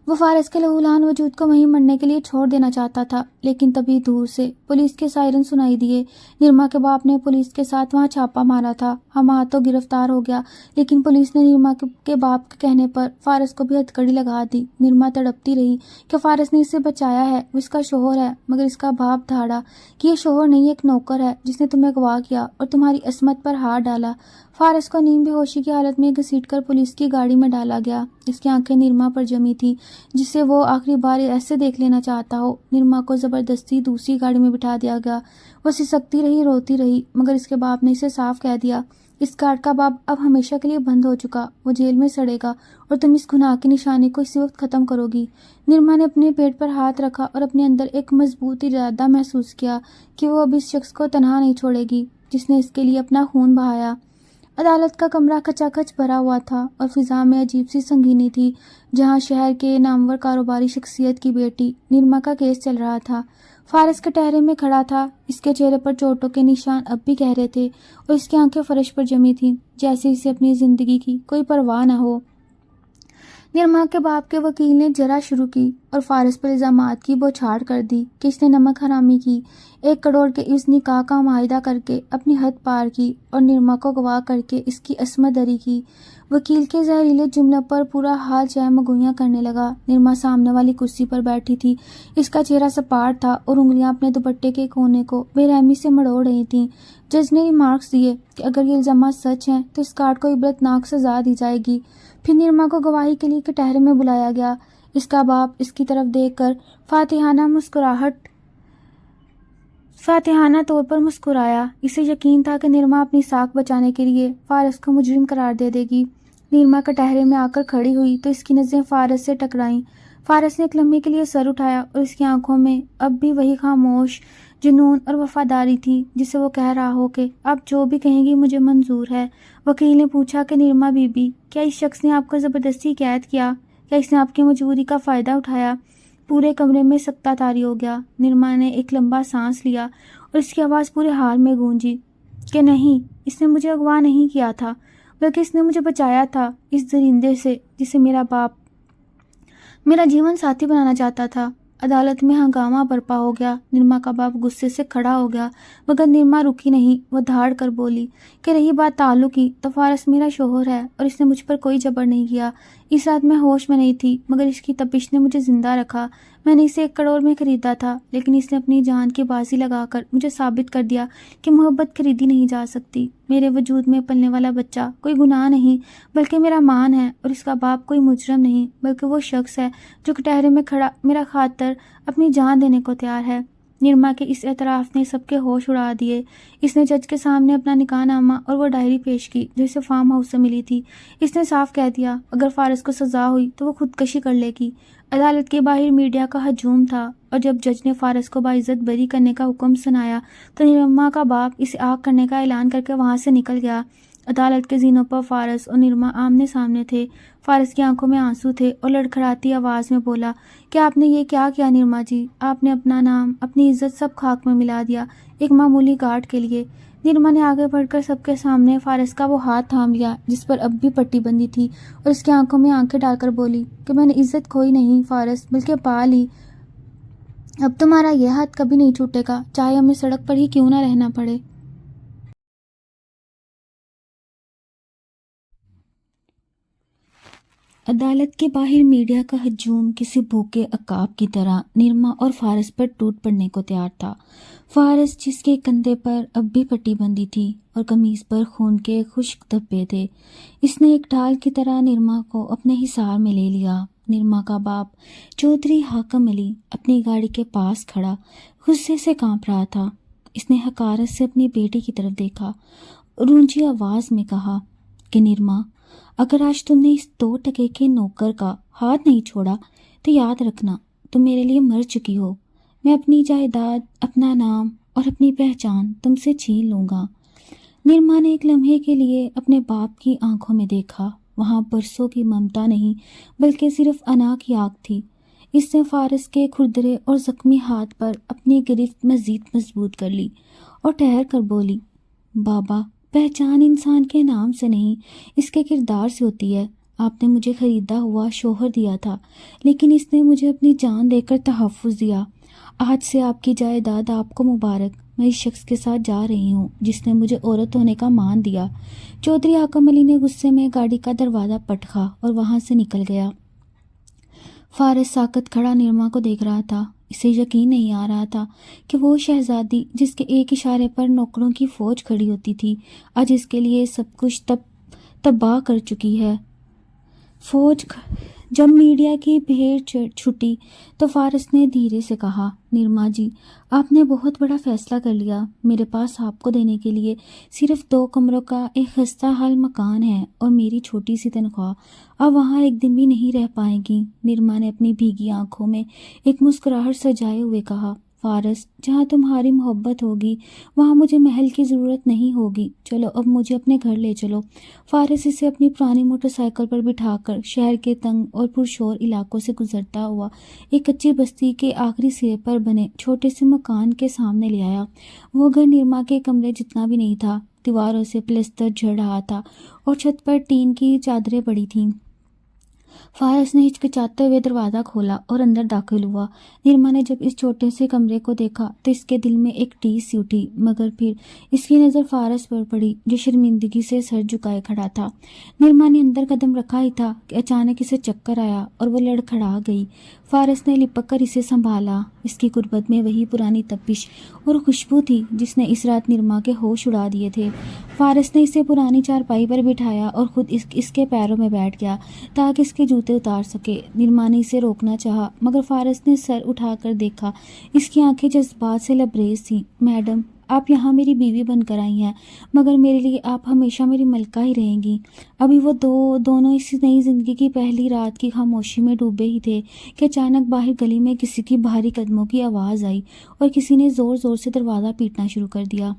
وہ فارس کے لہولہان وجود کو وہیں مرنے کے لیے چھوڑ دینا چاہتا تھا، لیکن تبھی دور سے پولیس کے سائرن سنائی دیے۔ نرما کے باپ نے پولیس کے ساتھ وہاں چھاپا مارا تھا۔ حماد تو گرفتار ہو گیا، لیکن پولیس نے نرما کے باپ کے کہنے پر فارس کو بھی ہتھکڑی لگا دی۔ نرما تڑپتی رہی کہ فارس نے اسے بچایا ہے، وہ اس کا شوہر ہے، مگر اس کا باپ دھاڑا کہ یہ شوہر نہیں، ایک نوکر ہے جس نے تمہیں اغوا کیا اور تمہاری عصمت پر ہاتھ ڈالا۔ فارس کو نیم بے ہوشی کی حالت میں گھسیٹ کر پولیس کی گاڑی میں ڈالا گیا۔ اس کی آنکھیں نرما پر جمی تھیں جسے وہ آخری بار ایسے دیکھ لینا چاہتا ہو۔ نرما کو زبردستی دوسری گاڑی میں بٹھا دیا گیا۔ وہ سسکتی رہی، روتی رہی، مگر اس کے باپ نے اسے صاف کہہ دیا، اس کارڈ کا باب اب ہمیشہ کے لیے بند ہو چکا، وہ جیل میں سڑے گا اور تم اس گناہ کی نشانی کو اسی وقت ختم کرو گی۔ نرما نے اپنے پیٹ پر ہاتھ رکھا اور اپنے اندر ایک مضبوط ارادہ محسوس کیا کہ وہ اب اس شخص کو تنہا نہیں چھوڑے گی جس نے اس کے لیے اپنا خون بہایا۔ عدالت کا کمرہ کھچا کھچ بھرا ہوا تھا اور فضا میں عجیب سی سنگینی تھی، جہاں شہر کے نامور کاروباری شخصیت کی بیٹی نرما کا کیس چل رہا تھا۔ فارس کٹہرے میں کھڑا تھا، اس کے چہرے پر چوٹوں کے نشان اب بھی گہرے تھے اور اس کی آنکھیں فرش پر جمی تھیں، جیسے اسے اپنی زندگی کی کوئی پرواہ نہ ہو۔ نرما کے باپ کے وکیل نے جرح شروع کی اور فارس پر الزامات کی بوچھاڑ کر دی کہ اس نے نمک حرامی کی، 1 کروڑ کے اس نکاح کا معاہدہ کر کے اپنی حد پار کی اور نرما کو گواہ کر کے اس کی عصمت دری کی۔ وکیل کے زہریلے جملوں پر پورا حال چہمگوئیاں کرنے لگا۔ نرما سامنے والی کرسی پر بیٹھی تھی، اس کا چہرہ سپاٹ تھا اور انگلیاں اپنے دوپٹے کے کونے کو بے رحمی سے مڑوڑ رہی تھیں۔ جج نے ریمارکس دیے کہ اگر یہ الزامات سچ ہیں تو اس کارڈ کو عبرتناک سزا دی جائے گی۔ پھر نرما کو گواہی کے لیے کٹہرے میں بلایا گیا۔ اس کا باپ اس کی طرف دیکھ کر فاتحانہ طور پر مسکرایا۔ اسے یقین تھا کہ نرما اپنی ساکھ بچانے کے لیے فارس کو مجرم قرار دے گی۔ نرما کٹہرے میں آ کر کھڑی ہوئی تو اس کی نظریں فارس سے ٹکرائیں۔ فارس نے ایک لمحے کے لیے سر اٹھایا اور اس کی آنکھوں میں اب بھی وہی خاموش جنون اور وفاداری تھی جسے وہ کہہ رہا ہو کہ آپ جو بھی کہیں گی مجھے منظور ہے۔ وکیل نے پوچھا کہ نرما بی بی، کیا اس شخص نے آپ کو زبردستی قید کیا؟ کیا اس نے آپ کی موجودگی کا فائدہ اٹھایا؟ پورے کمرے میں سکتہ طاری ہو گیا۔ نرما نے ایک لمبا سانس لیا اور اس کی آواز پورے حال میں گونجی کہ نہیں، اس نے مجھے اغوا نہیں کیا تھا، بلکہ اس نے مجھے بچایا تھا اس درندے سے جسے میرا باپ میرا جیون ساتھی بنانا چاہتا تھا۔ عدالت میں ہنگامہ برپا ہو گیا۔ نرما کا باپ غصے سے کھڑا ہو گیا، مگر نرما رکی نہیں۔ وہ دھاڑ کر بولی کہ رہی بات تعلق کی تو فارس میرا شوہر ہے اور اس نے مجھ پر کوئی جبر نہیں کیا۔ اس رات میں ہوش میں نہیں تھی، مگر اس کی تپش نے مجھے زندہ رکھا۔ میں نے اسے 1 کروڑ میں خریدا تھا، لیکن اس نے اپنی جان کی بازی لگا کر مجھے ثابت کر دیا کہ محبت خریدی نہیں جا سکتی۔ میرے وجود میں پلنے والا بچہ کوئی گناہ نہیں بلکہ میرا مان ہے، اور اس کا باپ کوئی مجرم نہیں بلکہ وہ شخص ہے جو کٹہرے میں کھڑا میرا خاطر اپنی جان دینے کو تیار ہے۔ نرما کے اس اعتراف نے سب کے ہوش اڑا دیے۔ اس نے جج کے سامنے اپنا نکاح نامہ اور وہ ڈائری پیش کی جو اسے فارم ہاؤس سے ملی تھی۔ اس نے صاف کہہ دیا اگر فارس کو سزا ہوئی تو وہ خودکشی کر لے گی۔ عدالت کے باہر میڈیا کا ہجوم تھا اور جب جج نے فارس کو باعزت بری کرنے کا حکم سنایا تو نرما کا باپ اسے آگ کرنے کا اعلان کر کے وہاں سے نکل گیا۔ عدالت کے زینوں پر فارس اور نرما آمنے سامنے تھے۔ فارس کی آنکھوں میں آنسو تھے اور لڑکھڑاتی آواز میں بولا کہ آپ نے یہ کیا کیا نرما جی؟ آپ نے اپنا نام، اپنی عزت سب خاک میں ملا دیا ایک معمولی گارڈ کے لیے۔ نرما نے آگے بڑھ کر سب کے سامنے فارس کا وہ ہاتھ تھام لیا جس پر اب بھی پٹی بندی تھی اور اس کی آنکھوں میں آنکھیں ڈال کر بولی کہ میں نے عزت کھوئی نہیں فارس، بلکہ پا لی۔ اب تمہارا یہ ہاتھ کبھی نہیں چھوٹے گا، چاہے ہمیں سڑک پر ہی کیوں نہ رہنا پڑے۔ عدالت کے باہر میڈیا کا ہجوم کسی بھوکے عقاب کی طرح نرما اور فارس پر ٹوٹ پڑنے کو تیار تھا۔ فارس جس کے کندھے پر اب بھی پٹی بندی تھی اور قمیص پر خون کے خشک دھبے تھے، اس نے ایک ڈھال کی طرح نرما کو اپنے حصار میں لے لیا۔ نرما کا باپ چودھری حاکم علی اپنی گاڑی کے پاس کھڑا غصے سے کانپ رہا تھا۔ اس نے حقارت سے اپنی بیٹی کی طرف دیکھا اور اونچی آواز میں کہا کہ نرما، اگر آج تم نے اس 2 ٹکے کے نوکر کا ہاتھ نہیں چھوڑا تو یاد رکھنا تم میرے لیے مر چکی ہو۔ میں اپنی جائیداد، اپنا نام اور اپنی پہچان تم سے چھین لوں گا۔ نرما نے ایک لمحے کے لیے اپنے باپ کی آنکھوں میں دیکھا۔ وہاں برسوں کی ممتا نہیں بلکہ صرف انا کی آگ تھی۔ اس نے فارس کے کھردرے اور زخمی ہاتھ پر اپنی گرفت مزید مضبوط کر لی اور ٹھہر کر بولی، بابا، پہچان انسان کے نام سے نہیں اس کے کردار سے ہوتی ہے۔ آپ نے مجھے خریدا ہوا شوہر دیا تھا لیکن اس نے مجھے اپنی جان دے کر تحفظ دیا۔ آج سے آپ کی جائیداد آپ کو مبارک۔ میں اس شخص کے ساتھ جا رہی ہوں جس نے مجھے عورت ہونے کا مان دیا۔ چودھری حاکم علی نے غصے میں گاڑی کا دروازہ پٹخا اور وہاں سے نکل گیا۔ فارس ساکت کھڑا نرما کو دیکھ رہا تھا۔ اسے یقین نہیں آ رہا تھا کہ وہ شہزادی جس کے ایک اشارے پر نوکروں کی فوج کھڑی ہوتی تھی آج اس کے لیے سب کچھ تباہ کر چکی ہے۔ جب میڈیا کی بھیڑ چھٹی تو فارس نے دھیرے سے کہا، نرما جی، آپ نے بہت بڑا فیصلہ کر لیا۔ میرے پاس آپ کو دینے کے لیے صرف 2 کمروں کا ایک خستہ حال مکان ہے اور میری چھوٹی سی تنخواہ۔ اب وہاں ایک دن بھی نہیں رہ پائیں گی۔ نرما نے اپنی بھیگی آنکھوں میں ایک مسکراہٹ سجائے ہوئے کہا، فارس، جہاں تمہاری محبت ہوگی وہاں مجھے محل کی ضرورت نہیں ہوگی۔ چلو اب مجھے اپنے گھر لے چلو۔ فارس اسے اپنی پرانی موٹر سائیکل پر بٹھا کر شہر کے تنگ اور پرشور علاقوں سے گزرتا ہوا ایک کچی بستی کے آخری سرے پر بنے چھوٹے سے مکان کے سامنے لے آیا۔ وہ گھر نرما کے کمرے جتنا بھی نہیں تھا۔ دیواروں سے پلستر جھڑ رہا تھا اور چھت پر ٹین کی چادریں پڑی تھیں۔ فارس نے ہچکچاتے ہوئے دروازہ کھولا اور اندر داخل ہوا۔ نرما نے جب اس چھوٹے سے کمرے کو دیکھا تو اس کے دل میں ایک ٹیس سی اٹھی، مگر پھر اس کی نظر فارس پر پڑی جو شرمندگی سے سر جھکائے کھڑا تھا۔ نرما نے اندر قدم رکھا ہی تھا کہ اچانک اسے چکر آیا اور وہ لڑکھڑا گئی۔ فارس نے لپک کر اسے سنبھالا۔ اس کی قربت میں وہی پرانی تپش اور خوشبو تھی جس نے اس رات نرما کے ہوش اڑا دیے تھے۔ فارس نے اسے پرانی چارپائی پر بٹھایا اور خود اس کے پیروں میں بیٹھ گیا تاکہ اس کے جوتے اتار سکے۔ نرما نے اسے روکنا چاہا مگر فارس نے سر اٹھا کر دیکھا۔ اس کی آنکھیں جذبات سے لبریز تھیں۔ میڈم، آپ یہاں میری بیوی بن کر آئی ہیں مگر میرے لیے آپ ہمیشہ میری ملکہ ہی رہیں گی۔ ابھی وہ دونوں اس نئی زندگی کی پہلی رات کی خاموشی میں ڈوبے ہی تھے کہ اچانک باہر گلی میں کسی کی بھاری قدموں کی آواز آئی اور کسی نے زور زور سے دروازہ پیٹنا شروع کر دیا۔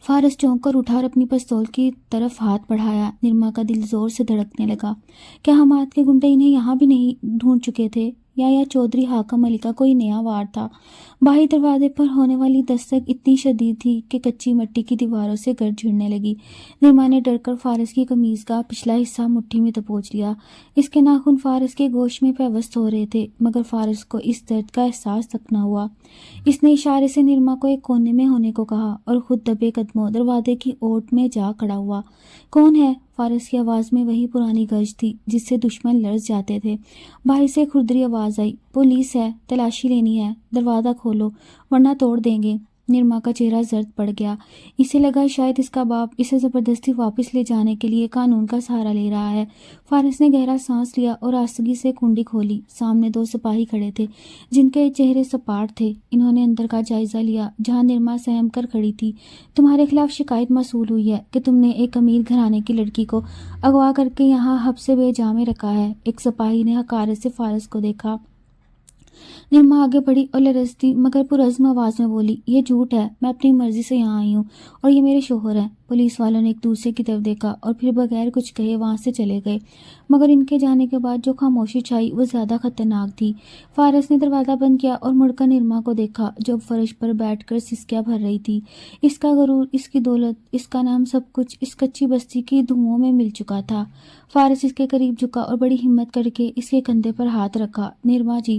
فارس چونک کر اٹھا اور اپنی پستول کی طرف ہاتھ بڑھایا۔ نرما کا دل زور سے دھڑکنے لگا۔ کیا حماد کے گنڈے انہیں یہاں بھی نہیں ڈھونڈ چکے تھے یا چودھری حاکم علی کا کوئی نیا وار تھا؟ باہر دروازے پر ہونے والی دستک اتنی شدید تھی کہ کچی مٹی کی دیواروں سے گرد جھڑنے لگی۔ نرما نے ڈر کر فارس کی قمیض کا پچھلا حصہ مٹھی میں دبوچ لیا۔ اس کے ناخن فارس کے گوشت میں پیوست ہو رہے تھے مگر فارس کو اس درد کا احساس تک نہ ہوا۔ اس نے اشارے سے نرما کو ایک کونے میں ہونے کو کہا اور خود دبے قدموں دروازے کی اوٹ میں جا کھڑا ہوا۔ کون ہے؟ فارس کی آواز میں وہی پرانی گرج تھی جس سے دشمن لرز جاتے تھے۔ باہر سے کھردری آواز آئی، پولیس ہے، تلاشی لینی ہے، دروازہ کھولو ورنہ توڑ دیں گے۔ نرما کا چہرہ زرد پڑ گیا. اسے لگا شاید اس کا باپ اسے زبردستی واپس لے جانے کے لیے قانون کا سہارا لے رہا ہے. فارس نے گہرا سانس لیا اور آستگی سے کنڈی کھولی. سامنے 2 سپاہی کھڑے تھے جن کے چہرے سپاٹ تھے. انہوں نے اندر کا جائزہ لیا جہاں نرما سہم کر کھڑی تھی. تمہارے خلاف شکایت موصول ہوئی ہے کہ تم نے ایک امیر گھرانے کی لڑکی کو اغوا کر کے یہاں حبس بے جا میں رکھا ہے. ایک سپاہی نے حقارت سے فارس کو دیکھا. نرما آگے بڑھی اور لرزتی مگر پرعزم آواز میں بولی، یہ جھوٹ ہے، میں اپنی مرضی سے یہاں آئی ہوں اور یہ میرے شوہر ہیں. پولیس والوں نے ایک دوسرے کی طرف دیکھا اور پھر بغیر کچھ کہے وہاں سے چلے گئے. مگر ان کے جانے کے بعد جو خاموشی چھائی وہ زیادہ خطرناک تھی. فارس نے دروازہ بند کیا اور مڑ کر نرما کو دیکھا جو اب فرش پر بیٹھ کر سسکیاں بھر رہی تھی. اس کا غرور، اس کی دولت، اس کا نام، سب کچھ اس کچی بستی کی دھوؤں میں مل چکا تھا. فارس اس کے قریب جھکا اور بڑی ہمت کر کے اس کے کندھے پر ہاتھ رکھا. نرما جی،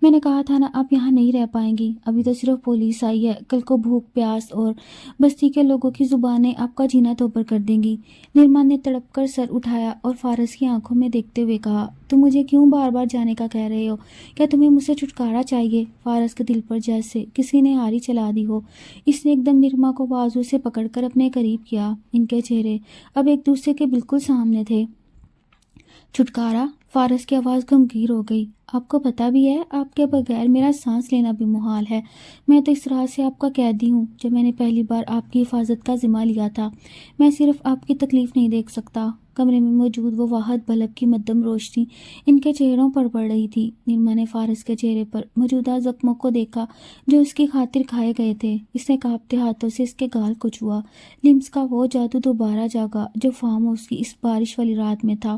میں نے کہا تھا نا آپ یہاں نہیں رہ پائیں گی. ابھی تو صرف پولیس آئی ہے، کل کو بھوک پیاس اور بستی کے لوگوں کی زبانیں آپ کا جینا توبر کر دیں گی. نرما نے تڑپ کر سر اٹھایا اور فارس کی آنکھوں میں دیکھتے ہوئے کہا، تم مجھے کیوں بار بار جانے کا کہہ رہے ہو؟ کیا تمہیں مجھ سے چھٹکارا چاہیے؟ فارس کے دل پر جیسے کسی نے آری چلا دی ہو. اس نے ایک دم نرما کو بازو سے پکڑ کر اپنے قریب کیا. ان کے چہرے اب ایک دوسرے کے بالکل سامنے تھے. چھٹکارا؟ فارس کی آواز گمگیر ہو گئی. آپ کو پتہ بھی ہے آپ کے بغیر میرا سانس لینا بھی محال ہے. میں تو اس طرح سے آپ کا قیدی ہوں. جب میں نے پہلی بار آپ کی حفاظت کا ذمہ لیا تھا میں صرف آپ کی تکلیف نہیں دیکھ سکتا. کمرے میں موجود وہ واحد بلب کی مدھم روشنی ان کے چہروں پر پڑ رہی تھی. نرما نے فارس کے چہرے پر موجودہ زخموں کو دیکھا جو اس کی خاطر کھائے گئے تھے. اس نے کانپتے ہاتھوں سے اس کے گال کو چھوا. لمس کا وہ جادو دوبارہ جاگا جو فارم ہاؤس کی اس بارش والی رات میں تھا.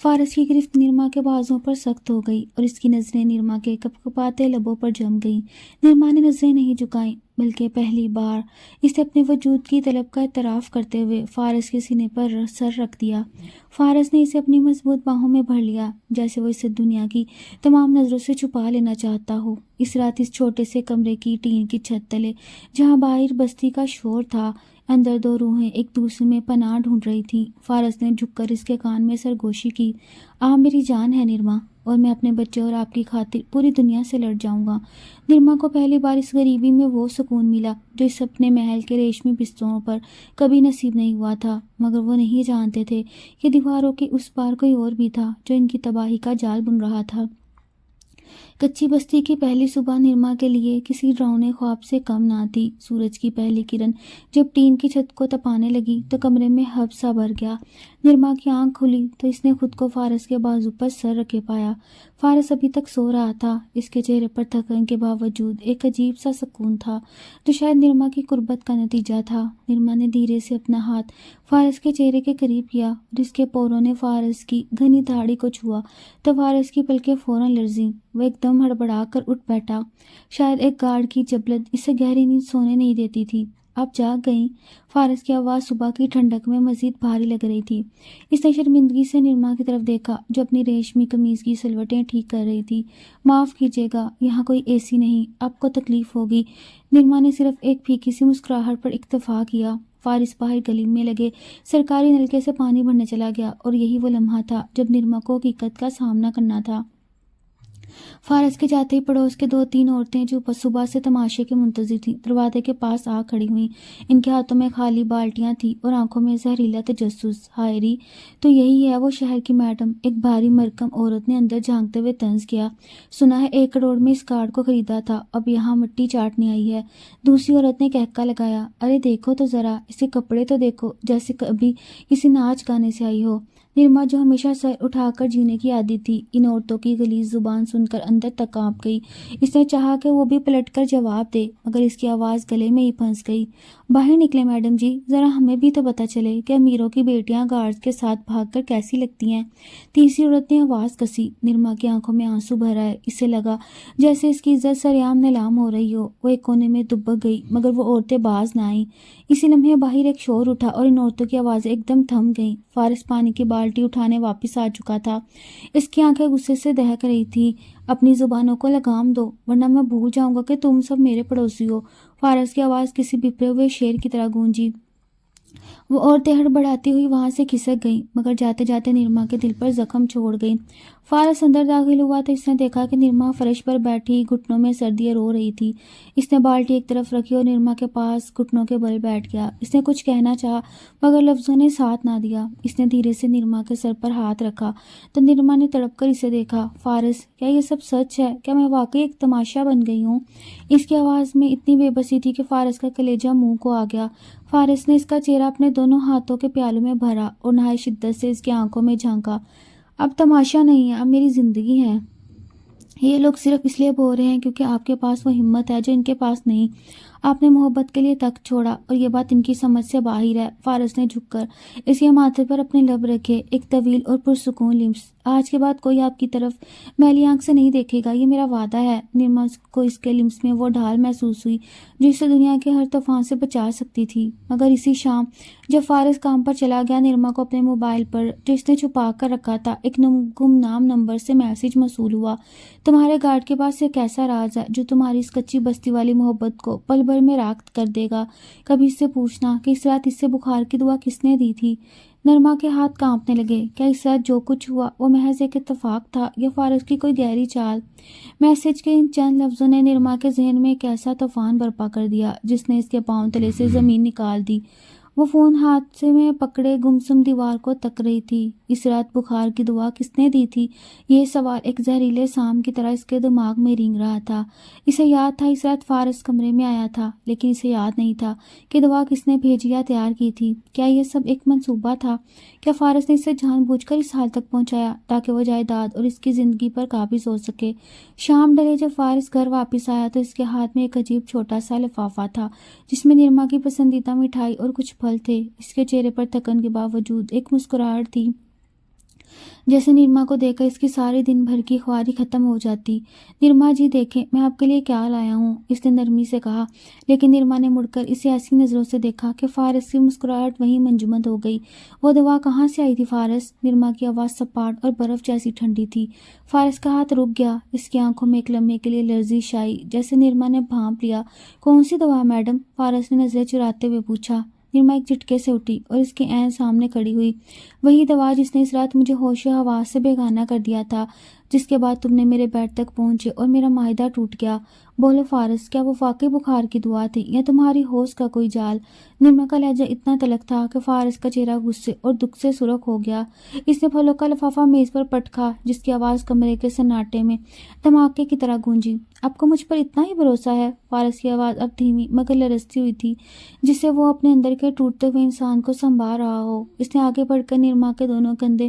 فارس کی گرفت نرما کے بازوں پر سخت ہو گئی اور اس کی نظریں نرما کے کپکپاتے لبوں پر جم گئیں. نرما نے نظریں نہیں جھکائیں بلکہ پہلی بار اسے اپنے وجود کی طلب کا اعتراف کرتے ہوئے فارس کے سینے پر سر رکھ دیا. فارس نے اسے اپنی مضبوط باہوں میں بھر لیا جیسے وہ اسے دنیا کی تمام نظروں سے چھپا لینا چاہتا ہو. اس رات اس چھوٹے سے کمرے کی ٹین کی چھت تلے جہاں باہر بستی کا شور تھا، اندر 2 روحیں ایک دوسرے میں پناہ ڈھونڈ رہی تھیں. فارس نے جھک کر اس کے کان میں سرگوشی کی. آپ میری جان ہے نرما، اور میں اپنے بچے اور آپ کی خاطر پوری دنیا سے لڑ جاؤں گا. نرما کو پہلی بار اس غریبی میں وہ سکون ملا جو اس اپنے محل کے ریشمی بستروں پر کبھی نصیب نہیں ہوا تھا. مگر وہ نہیں جانتے تھے کہ دیواروں کے اس پار کوئی اور بھی تھا جو ان کی تباہی کا جال بن رہا تھا. کچی بستی کی پہلی صبح نرما کے لیے کسی ڈراؤنے خواب سے کم نہ تھی. سورج کی پہلی کرن جب ٹین کی چھت کو تپانے لگی تو کمرے میں ہب سا بھر گیا. نرما کی آنکھ کھلی تو اس نے خود کو فارس کے بازو پر سر رکھے پایا. فارس ابھی تک سو رہا تھا. اس کے چہرے پر تھکن کے باوجود ایک عجیب سا سکون تھا جو شاید نرما کی قربت کا نتیجہ تھا. نرما نے دھیرے سے اپنا ہاتھ فارس کے چہرے کے قریب کیا اور اس کے پوروں نے فارس کی گھنی داڑھی کو چھوا تو فارس کی پلکیں فوراً لرزیں. وہ ایک دم ہڑبڑا کر اٹھ بیٹھا. شاید ایک گارڈ کی چبلت اسے گہری نیند سونے نہیں دیتی تھی. آپ جاگ گئیں؟ فارس کی آواز صبح کی ٹھنڈک میں مزید بھاری لگ رہی تھی. اس نے شرمندگی سے نرما کی طرف دیکھا جو اپنی ریشمی قمیض کی سلوٹیں ٹھیک کر رہی تھی. معاف کیجیے گا، یہاں کوئی اے سی نہیں، آپ کو تکلیف ہوگی. نرما نے صرف ایک پھیکی سی مسکراہٹ پر اکتفا کیا. فارس باہر گلی میں لگے سرکاری نلکے سے پانی بھرنے چلا گیا اور یہی وہ لمحہ تھا جب نرما کو حقیقت کا سامنا کرنا تھا. فارس کے جاتے ہی پڑوس کے 2-3 عورتیں جو صبح سے تماشے کے منتظر تھیں دروازے کے پاس آ کھڑی ہوئیں. ان کے ہاتھوں میں خالی بالٹیاں تھیں اور آنکھوں میں زہریلا تجسس. ہائری، تو یہی ہے وہ شہر کی میڈم؟ ایک بھاری مرکم عورت نے اندر جھانکتے ہوئے طنز کیا. سنا ہے 1 کروڑ میں اس کارڈ کو خریدا تھا، اب یہاں مٹی چاٹنے آئی ہے. دوسری عورت نے کہکا لگایا. ارے دیکھو تو ذرا، اس کے کپڑے تو دیکھو، جیسے کبھی کسی ناچ گانے سے آئی ہو. نرما جو ہمیشہ سر اٹھا کر جینے کی عادی تھی ان عورتوں کی غلیظ زبان سن کر اندر تک کانپ گئی. اس نے چاہا کہ وہ بھی پلٹ کر جواب دے مگر اس کی آواز گلے میں ہی پھنس گئی. باہر نکلے میڈم جی، ذرا ہمیں بھی تو پتہ چلے کہ امیروں کی بیٹیاں گارڈز کے ساتھ بھاگ کر کیسی لگتی ہیں. تیسری عورت نے آواز کسی. نرما کی آنکھوں میں آنسو بھر آئے. اسے لگا جیسے اس کی عزت سریعام نیلام ہو رہی ہو. وہ ایک کونے میں دبک گئی مگر وہ عورتیں باز نہ آئیں. اسی لمحے باہر ایک شور اٹھا اور ان عورتوں کی آوازیں ایک دم تھم گئیں. فارس پانی کی بالٹی اٹھانے واپس آ چکا تھا. اس کی آنکھیں غصے سے دہک رہی تھی. اپنی زبانوں کو لگام دو ورنہ میں بھول جاؤں گا کہ تم سب میرے پڑوسی ہو. فارس کی آواز کسی بپرے ہوئے شیر کی طرح گونجی. وہ عورتیں ہڑبڑاتی ہوئی وہاں سے کھسک گئیں مگر جاتے جاتے نرما کے دل پر زخم چھوڑ گئیں. فارس اندر داخل ہوا تو اس نے دیکھا کہ نرما فرش پر بیٹھی گھٹنوں میں سردیاں رو رہی تھی۔ اس نے بالٹی ایک طرف رکھی اور نرما کے پاس گھٹنوں کے بل بیٹھ گیا۔ اس نے کچھ کہنا چاہا مگر لفظوں نے ساتھ نہ دیا۔ اس نے دھیرے سے نرما کے سر پر ہاتھ رکھا تو نرما نے تڑپ کر اسے دیکھا۔ فارس، کیا یہ سب سچ ہے؟ کیا میں واقعی ایک تماشا بن گئی ہوں؟ اس کی آواز میں اتنی بے بسی تھی کہ فارس کا کلیجہ منہ کو آ گیا۔ فارس نے اس کا چہرہ اپنے دونوں ہاتھوں کے پیالوں میں بھرا اور نہایت شدت سے اس کی آنکھوں میں جھانکا۔ اب تماشا نہیں ہے، اب میری زندگی ہے۔ یہ لوگ صرف اس لیے بول رہے ہیں کیونکہ آپ کے پاس وہ ہمت ہے جو ان کے پاس نہیں۔ آپ نے محبت کے لیے تک چھوڑا اور یہ بات ان کی سمجھ سے باہر ہے۔ فارس نے جھک کر اس کے ماتھے پر اپنے لب رکھے، ایک طویل اور پرسکون لمس۔ آج کے بعد کوئی آپ کی طرف میلی آنکھ سے نہیں دیکھے گا، یہ میرا وعدہ ہے۔ نرما کو اس کے لمس میں وہ ڈھال محسوس ہوئی جو اسے دنیا کے ہر طوفان سے بچا سکتی تھی۔ مگر اسی شام جب فارس کام پر چلا گیا، نرما کو اپنے موبائل پر جو اس نے چھپا کر رکھا تھا ایک گمنام نمبر سے میسج موصول ہوا۔ تمہارے گارڈ کے پاس ایک ایسا راز ہے جو تمہاری اس کچی بستی والی محبت کو پل بھر میں راکھ کر دے گا۔ کبھی اس سے پوچھنا کہ اس رات اس سے بخار کی دعا کس نے دی تھی۔ نرما کے ہاتھ کانپنے لگے۔ کیا اس رات جو کچھ ہوا وہ محض ایک اتفاق تھا یا فارس کی کوئی گہری چال؟ میسج کے ان چند لفظوں نے نرما کے ذہن میں ایک ایسا طوفان برپا کر دیا جس نے اس کے پاؤں تلے سے زمین نکال دی۔ وہ فون ہاتھ سے میں پکڑے گمسم دیوار کو تک رہی تھی۔ اس رات بخار کی دعا کس نے دی تھی؟ یہ سوال ایک زہریلے سام کی طرح اس کے دماغ میں رینگ رہا تھا۔ اسے یاد تھا اس رات فارس کمرے میں آیا تھا، لیکن اسے یاد نہیں تھا کہ دعا کس نے بھیجی یا تیار کی تھی۔ کیا یہ سب ایک منصوبہ تھا؟ کیا فارس نے اسے جان بوجھ کر اس حال تک پہنچایا تاکہ وہ جائیداد اور اس کی زندگی پر قابض ہو سکے؟ شام ڈلے جب فارس گھر واپس آیا تو اس کے ہاتھ میں ایک عجیب چھوٹا سا لفافہ تھا جس میں نرما کی پسندیدہ مٹھائی اور کچھ پھل تھے۔ اس کے چہرے پر تھکن کے باوجود ایک مسکراہٹ تھی، جیسے نرما کو دیکھ کر اس کی سارے دن بھر کی خواری ختم ہو جاتی۔ نرما جی دیکھیں میں آپ کے لیے کیا لایا ہوں، اس نے نرمی سے کہا، لیکن نرما نے مڑ کر اسے ایسی نظروں سے دیکھا کہ فارس کی مسکراہٹ وہیں منجمد ہو گئی۔ وہ دوا کہاں سے آئی تھی فارس؟ نرما کی آواز سپاٹ اور برف جیسی ٹھنڈی تھی۔ فارس کا ہاتھ رک گیا، اس کی آنکھوں میں ایک لمحے کے لیے لرزش آئی، جیسے نرما نے بھانپ لیا۔ کون سی دوا میڈم؟ فارس نے نظریں چراتے ہوئے پوچھا۔ نرما ایک جھٹکے سے اٹھی اور اس کے عین سامنے کھڑی ہوئی۔ وہی دوا جس نے اس رات مجھے ہوش و حواس سے بے گانہ کر دیا تھا، جس کے بعد تم نے میرے بیڈ تک پہنچے اور میرا معاہدہ ٹوٹ گیا۔ بولو فارس، کیا وہ واقعی بخار کی دعا تھی یا تمہاری ہوش کا کوئی جال؟ نرما کا لہجہ اتنا تلخ تھا کہ فارس کا چہرہ غصے اور دکھ سے سرخ ہو گیا۔ اس نے پھلوں کا لفافہ میز پر پٹکا، جس کی آواز کمرے کے سناٹے میں دھماکے کی طرح گونجی۔ آپ کو مجھ پر اتنا ہی بھروسہ ہے؟ فارس کی آواز اب دھیمی مگر لرزتی ہوئی تھی، جسے وہ اپنے اندر کے ٹوٹتے ہوئے انسان کو سنبھال رہا ہو۔ اس نے آگے بڑھ کر نرما کے دونوں کندھے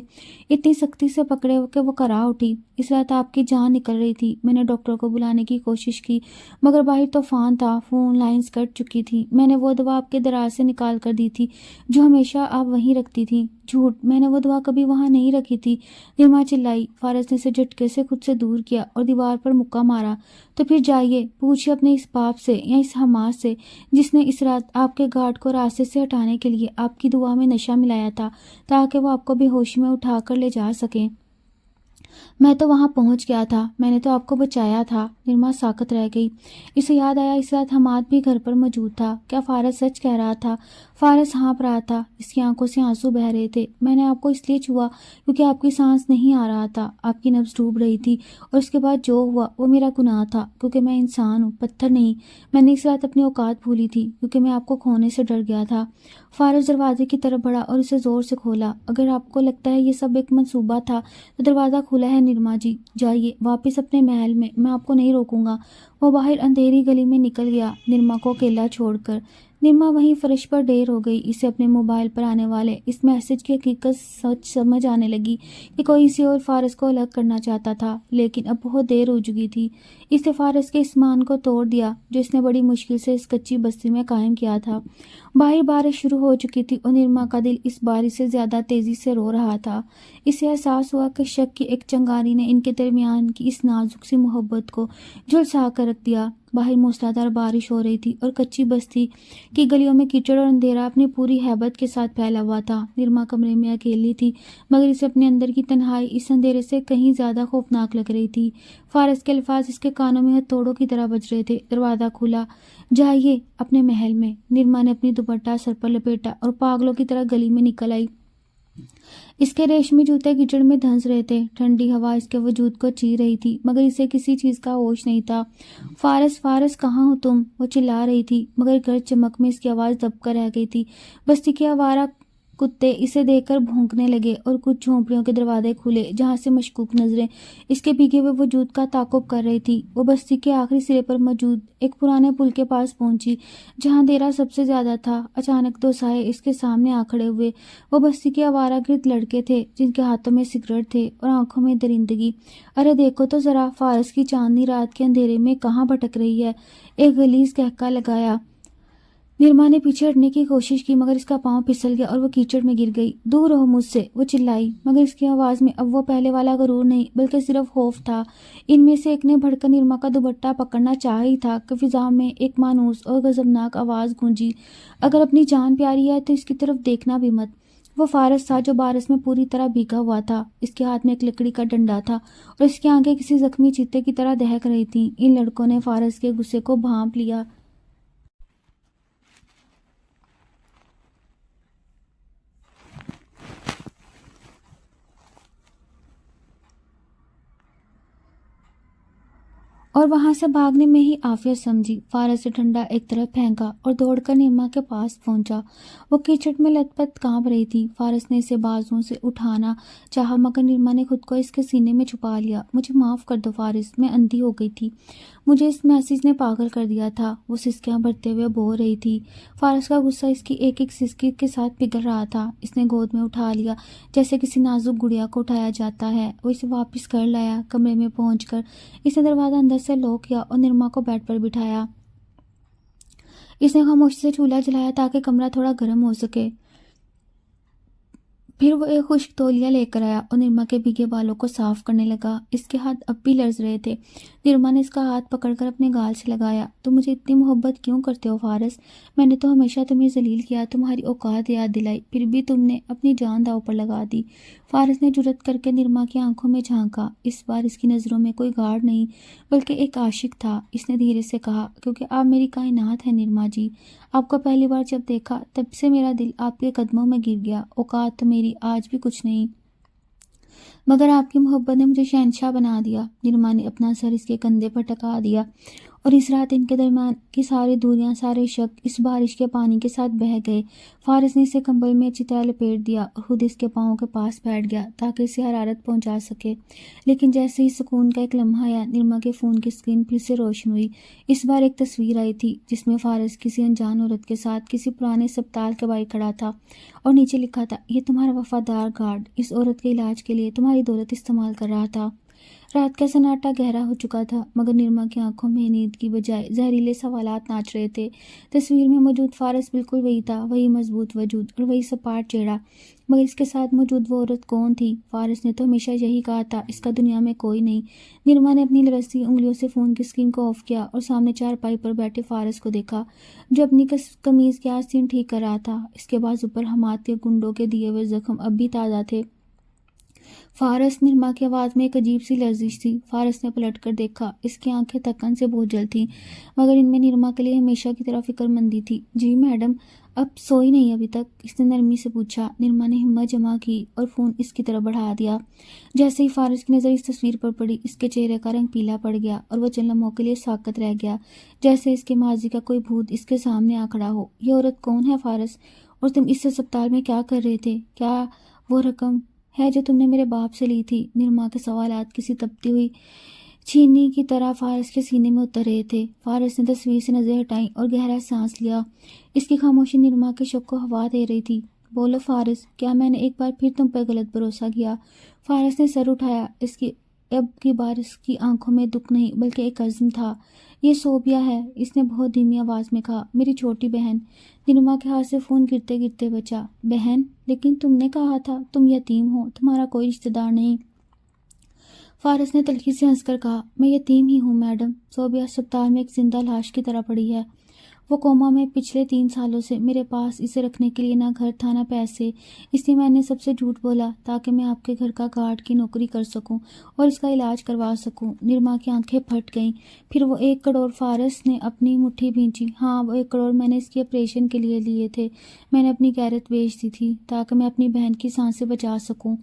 اتنی سختی سے پکڑے کہ وہ کرا اٹھی۔ اس رات آپ کی جان نکل رہی تھی۔ میں نے ڈاکٹر کو بلانے کی کوشش کی مگر باہر طوفان تھا، فون لائنز کٹ چکی تھی۔ میں نے وہ دوا آپ کے دراز سے نکال کر دی تھی جو ہمیشہ آپ وہیں رکھتی تھی۔ جھوٹ، میں نے وہ دوا کبھی وہاں نہیں رکھی تھی، نرما چلائی۔ فارس نے اسے جھٹکے سے خود سے دور کیا اور دیوار پر مکہ مارا۔ تو پھر جائیے، پوچھیے اپنے اس باپ سے یا اس حماس سے جس نے اس رات آپ کے گارڈ کو راستے سے ہٹانے کے لیے آپ کی دعا میں نشہ ملایا تھا تاکہ وہ آپ کو بے ہوشی میں اٹھا کر لے جا سکیں۔ میں تو وہاں پہنچ گیا تھا، میں نے تو آپ کو بچایا تھا۔ نرما ساکت رہ گئی۔ اسے یاد آیا اس رات حماد بھی گھر پر موجود تھا۔ کیا فارس سچ کہہ رہا تھا؟ فارس ہانپ رہا تھا، اس کی آنکھوں سے آنسو بہہ رہے تھے۔ میں نے آپ کو اس لیے چھوا کیونکہ آپ کی سانس نہیں آ رہا تھا، آپ کی نبض ڈوب رہی تھی، اور اس کے بعد جو ہوا وہ میرا گناہ تھا کیونکہ میں انسان ہوں، پتھر نہیں۔ میں نے اس رات اپنی اوقات بھولی تھی کیونکہ میں آپ کو کھونے سے ڈر گیا تھا۔ فارس دروازے کی طرف بڑھا اور اسے زور سے کھولا۔ اگر آپ کو لگتا ہے یہ سب ایک منصوبہ تھا تو دروازہ کھلا ہے نرما جی، جائیے واپس اپنے محل میں آپ کو نہیں روکوں گا۔ وہ باہر اندھیری گلی میں نکل گیا، نرما کو اکیلا چھوڑ کر۔ نرما وہیں فرش پر ڈیر ہو گئی۔ اسے اپنے موبائل پر آنے والے اس میسج کی حقیقت سچ سمجھ آنے لگی کہ کوئی اسے اور فارس کو الگ کرنا چاہتا تھا، لیکن اب بہت دیر ہو چکی تھی۔ اس نے فارس کے اسمان کو توڑ دیا جو اس نے بڑی مشکل سے اس کچی بستی میں قائم کیا تھا۔ باہر بارش شروع ہو چکی تھی اور نرما کا دل اس بارش سے زیادہ تیزی سے رو رہا تھا۔ اسے احساس ہوا کہ شک کی ایک چنگاری نے ان کے درمیان کی اس نازک سی محبت کو جھلسا کر رکھ دیا۔ باہر موسلادھار بارش ہو رہی تھی اور کچی بستی کی گلیوں میں کیچڑ اور اندھیرا اپنی پوری ہیبت کے ساتھ پھیلا ہوا تھا۔ نرما کمرے میں اکیلی تھی مگر اسے اپنے اندر کی تنہائی اس اندھیرے سے کہیں زیادہ خوفناک لگ رہی تھی۔ فارس کے الفاظ اس کے کانوں میں ہتھوڑوں کی طرح بج رہے تھے۔ دروازہ کھلا، جائیے اپنے محل میں۔ نرما نے اپنی دوپٹہ سر پر لپیٹا اور پاگلوں کی طرح گلی میں نکل آئی۔ اس کے ریشمی جوتے کیچڑ میں دھنس رہے تھے، ٹھنڈی ہوا اس کے وجود کو چیر رہی تھی، مگر اسے کسی چیز کا ہوش نہیں تھا۔ فارس، فارس، کہاں ہو تم؟ وہ چلا رہی تھی، مگر گرج چمک میں اس کی آواز دب کر رہ گئی تھی۔ بستی کے آوارہ کتے اسے دیکھ کر بھونکنے لگے اور کچھ جھونپڑیوں کے دروازے کھلے جہاں سے مشکوک نظریں اس کے بھیگے ہوئے وجود کا تعاقب کر رہی تھی۔ وہ بستی کے آخری سرے پر موجود ایک پرانے پل کے پاس پہنچی جہاں اندھیرا سب سے زیادہ تھا۔ اچانک دو سائے اس کے سامنے آ کھڑے ہوئے۔ وہ بستی کے آوارہ گرد لڑکے تھے جن کے ہاتھوں میں سگریٹ تھے اور آنکھوں میں درندگی۔ ارے دیکھو تو ذرا، فارس کی چاندنی رات کے اندھیرے میں کہاں بھٹک رہی ہے، ایک غلیظ کہکا لگایا۔ نرما نے پیچھے ہٹنے کی کوشش کی مگر اس کا پاؤں پھسل گیا اور وہ کیچڑ میں گر گئی۔ دور رہو مجھ سے، وہ چلائی، مگر اس کی آواز میں اب وہ پہلے والا غرور نہیں بلکہ صرف خوف تھا۔ ان میں سے ایک نے بڑھ کر نرما کا دوپٹہ پکڑنا چاہ ہی تھا کہ فضا میں ایک مانوس اور غضبناک آواز گونجی، اگر اپنی جان پیاری ہے تو اس کی طرف دیکھنا بھی مت۔ وہ فارس تھا جو بارش میں پوری طرح بھیگا ہوا تھا۔ اس کے ہاتھ میں ایک لکڑی کا ڈنڈا تھا اور اس کی آنکھیں کسی زخمی چیتے کی طرح دہک رہی تھیں۔ ان لڑکوں نے فارس کے غصے کو بھانپ لیا۔ اور وہاں سے بھاگنے میں ہی عافیت سمجھی۔ فارس سے ڈنڈا ایک طرف پھینکا اور دوڑ کر نرما کے پاس پہنچا۔ وہ کیچڑ میں لت پت کانپ رہی تھی۔ فارس نے اسے بازوؤں سے اٹھانا چاہا مگر نرما نے خود کو اس کے سینے میں چھپا لیا۔ مجھے معاف کر دو فارس، میں اندھی ہو گئی تھی، مجھے اس میسج نے پاگل کر دیا تھا۔ وہ سسکیاں بھرتے ہوئے بول رہی تھی۔ فارس کا غصہ اس کی ایک ایک سسکی کے ساتھ پگھل رہا تھا۔ اس نے گود میں اٹھا لیا جیسے کسی نازک گڑیا کو اٹھایا جاتا ہے۔ وہ اسے واپس گھر لایا۔ کمرے میں پہنچ کر اس نے دروازہ اندر سے لوک کیا اور نرما کو بیڈ پر بٹھایا۔ اس نے خاموشی سے چولہا جلایا تاکہ کمرہ تھوڑا گرم ہو سکے۔ پھر وہ ایک خشک تولیہ لے کر آیا اور نرما کے بھیگے بالوں کو صاف کرنے لگا۔ اس کے ہاتھ اب بھی لرز رہے تھے۔ نرما نے اس کا ہاتھ پکڑ کر اپنے گال سے لگایا۔ تم مجھے اتنی محبت کیوں کرتے ہو فارس؟ میں نے تو ہمیشہ تمہیں ذلیل کیا، تمہاری اوقات یاد دلائی، پھر بھی تم نے اپنی جان داؤ پر لگا دی۔ فارس نے جرأت کر کے نرما کی آنکھوں میں جھانکا۔ اس بار اس کی نظروں میں کوئی گارڈ نہیں بلکہ ایک عاشق تھا۔ اس نے دھیرے سے کہا، کیونکہ آپ میری کائنات ہیں نرما جی۔ آپ کو پہلی بار جب دیکھا تب سے میرا دل آپ کے قدموں میں گر گیا۔ اوقات تو میری آج بھی کچھ نہیں، مگر آپ کی محبت نے مجھے شہنشاہ بنا دیا۔ نرما نے اپنا سر اس کے کندھے پر ٹکا دیا اور اس رات ان کے درمیان کی ساری دوریاں، سارے شک اس بارش کے پانی کے ساتھ بہہ گئے۔ فارس نے اسے کمبل میں اچھی طرح لپیٹ دیا اور خود اس کے پاؤں کے پاس بیٹھ گیا تاکہ اسے حرارت پہنچا سکے۔ لیکن جیسے ہی سکون کا ایک لمحہ آیا، نرما کے فون کی اسکرین پھر سے روشن ہوئی۔ اس بار ایک تصویر آئی تھی جس میں فارس کسی انجان عورت کے ساتھ کسی پرانے اسپتال کے باہر کھڑا تھا اور نیچے لکھا تھا، یہ تمہارا وفادار گارڈ اس عورت کے علاج کے لیے تمہاری دولت استعمال کر رہا تھا۔ رات کا سناٹا گہرا ہو چکا تھا مگر نرما کی آنکھوں میں نیند کی بجائے زہریلے سوالات ناچ رہے تھے۔ تصویر میں موجود فارس بالکل وہی تھا، وہی مضبوط وجود اور وہی سپاٹ چہرہ، مگر اس کے ساتھ موجود وہ عورت کون تھی؟ فارس نے تو ہمیشہ یہی کہا تھا، اس کا دنیا میں کوئی نہیں۔ نرما نے اپنی لرزتی انگلیوں سے فون کی اسکرین کو آف کیا اور سامنے چارپائی پر بیٹھے فارس کو دیکھا جو اپنی قمیض کے آستین ٹھیک کر رہا تھا۔ اس کے بازو پر حماد کے گنڈوں کے دیے ہوئے زخم اب بھی تازہ تھے۔ فارس، نرما کی آواز میں ایک عجیب سی لرزش تھی۔ فارس نے پلٹ کر دیکھا، اس کی آنکھیں تھکن سے بوجھل تھیں مگر ان میں نرما کے لیے ہمیشہ کی طرح فکر مندی تھی۔ جی میڈم، اب سوئی نہیں ابھی تک؟ اس نے نرمی سے پوچھا۔ نرما نے ہمت جمع کی اور فون اس کی طرف بڑھا دیا۔ جیسے ہی فارس کی نظر اس تصویر پر پڑی، اس کے چہرے کا رنگ پیلا پڑ گیا اور وہ چند لمحوں کے لیے ساکت رہ گیا جیسے اس کے ماضی کا کوئی بھوت اس کے سامنے آ کھڑا ہو۔ یہ عورت کون ہے فارس؟ اور تم اس اسپتال میں کیا کر رہے تھے؟ کیا وہ رقم ہے جو تم نے میرے باپ سے لی تھی؟ نرما کے سوالات کسی تپتی ہوئی چینی کی طرح فارس کے سینے میں اتر رہے تھے۔ فارس نے تصویر سے نظر ہٹائیں اور گہرا سانس لیا۔ اس کی خاموشی نرما کے شک کو ہوا دے رہی تھی۔ بولو فارس، کیا میں نے ایک بار پھر تم پر غلط بھروسہ کیا؟ فارس نے سر اٹھایا۔ اس کی اب کی بار اس کی آنکھوں میں دکھ نہیں بلکہ ایک عزم تھا۔ یہ صوبیہ ہے، اس نے بہت دھیمی آواز میں کہا، میری چھوٹی بہن۔ نرما کے ہاتھ سے فون گرتے گرتے بچا۔ بہن؟ لیکن تم نے کہا تھا تم یتیم ہو، تمہارا کوئی رشتہ دار نہیں۔ فارس نے تلخی سے ہنس کر کہا، میں یتیم ہی ہوں میڈم۔ صوبیہ اسپتال میں ایک زندہ لاش کی طرح پڑی ہے۔ وہ کوما میں پچھلے 3 سالوں سے میرے پاس اسے رکھنے کے لیے نہ گھر تھا نہ پیسے، اس لیے میں نے سب سے جھوٹ بولا تاکہ میں آپ کے گھر کا گارڈ کی نوکری کر سکوں اور اس کا علاج کروا سکوں۔ نرما کی آنکھیں پھٹ گئیں۔ پھر وہ 1 کروڑ، فارس نے اپنی مٹھی بھینچی۔ ہاں، وہ 1 کروڑ میں نے اس کے آپریشن کے لیے لیے تھے۔ میں نے اپنی غیرت بیچ دی تھی تاکہ میں اپنی بہن کی سانسیں بچا سکوں۔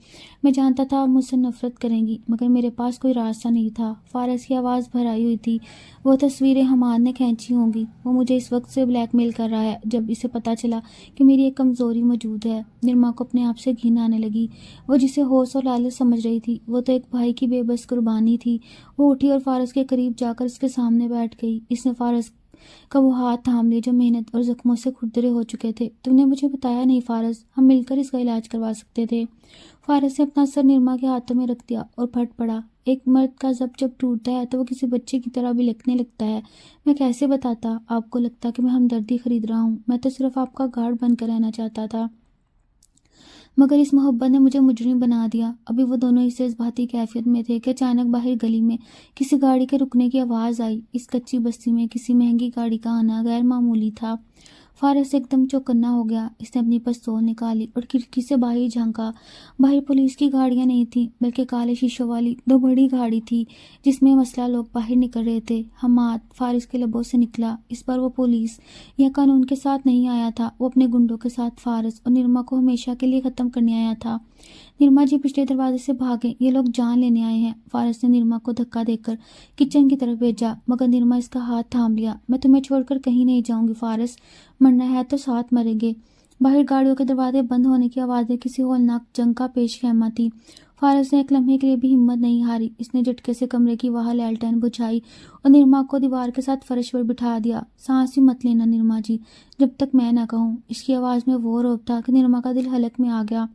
میں جانتا تھا آپ مجھ سے نفرت کریں گی، مگر میرے پاس کوئی راستہ نہیں تھا۔ فارس کی آواز بھر آئی ہوئی تھی۔ وہ تصویریں حماد نے کھینچی ہوں گی۔ وہ مجھے اس وقت سے بلیک میل کر رہا ہے جب اسے پتہ چلا کہ میری ایک کمزوری موجود ہے۔ نرما کو اپنے آپ سے گھن آنے لگی۔ وہ جسے ہوش اور لالچ سمجھ رہی تھی وہ تو ایک بھائی کی بے بس قربانی تھی۔ وہ اٹھی اور فارس کے قریب جا کر اس کے سامنے بیٹھ گئی۔ اس نے فارس کا وہ ہاتھ تھام لیا جو محنت اور زخموں سے کھردرے ہو چکے تھے۔ تم نے مجھے بتایا نہیں فارس، ہم مل کر اس کا علاج کروا سکتے تھے۔ فارس نے اپنا سر نرما کے ہاتھوں میں رکھ دیا اور پھٹ پڑا۔ ایک مرد کا ضبط جب ٹوٹتا ہے تو وہ کسی بچے کی طرح بھی لکھنے لگتا ہے۔ میں کیسے بتاتا؟ آپ کو لگتا کہ میں ہمدردی خرید رہا ہوں؟ میں تو صرف آپ کا گارڈ بن کر رہنا چاہتا تھا، مگر اس محبت نے مجھے مجرم بنا دیا۔ ابھی وہ دونوں اس جذباتی کیفیت میں تھے کہ اچانک باہر گلی میں کسی گاڑی کے رکنے کی آواز آئی۔ اس کچی بستی میں کسی مہنگی گاڑی کا آنا غیر معمولی تھا۔ فارس ایک دم چوکنا ہو گیا۔ اس نے اپنی پستول نکالی اور کھڑکی سے باہر جھانکا۔ باہر پولیس کی گاڑیاں نہیں تھیں بلکہ کالے شیشوں والی دو بڑی گاڑی تھی جس میں مسلح لوگ باہر نکل رہے تھے۔ حماد فارس کے لبوں سے نکلا۔ اس بار وہ پولیس یا قانون کے ساتھ نہیں آیا تھا، وہ اپنے گنڈوں کے ساتھ فارس اور نرما کو ہمیشہ کے لیے ختم کرنے آیا تھا۔ نرما جی پچھلے دروازے سے بھاگیں، یہ لوگ جان لینے آئے ہیں۔ فارس نے نرما کو دھکا دے کر کچن کی طرف بھیجا، مگر نرما اس کا ہاتھ تھام لیا۔ میں تمہیں چھوڑ کر کہیں نہیں جاؤں گی فارس، مرنا ہے تو ساتھ مریں گے۔ باہر گاڑیوں کے دروازے بند ہونے کی آوازیں کسی ہولناک جنگ کا پیش خیمہ تھی۔ فارس نے ایک لمحے کے لیے بھی ہمت نہیں ہاری۔ اس نے جھٹکے سے کمرے کی واہ لالٹین بجھائی اور نرما کو دیوار کے ساتھ فرش پر بٹھا دیا۔ سانس بھی مت لینا نرما جی جب تک میں نہ کہوں۔ اس کی آواز میں وہ رعب تھا کہ نرما کا دل حلق میں آ گیا۔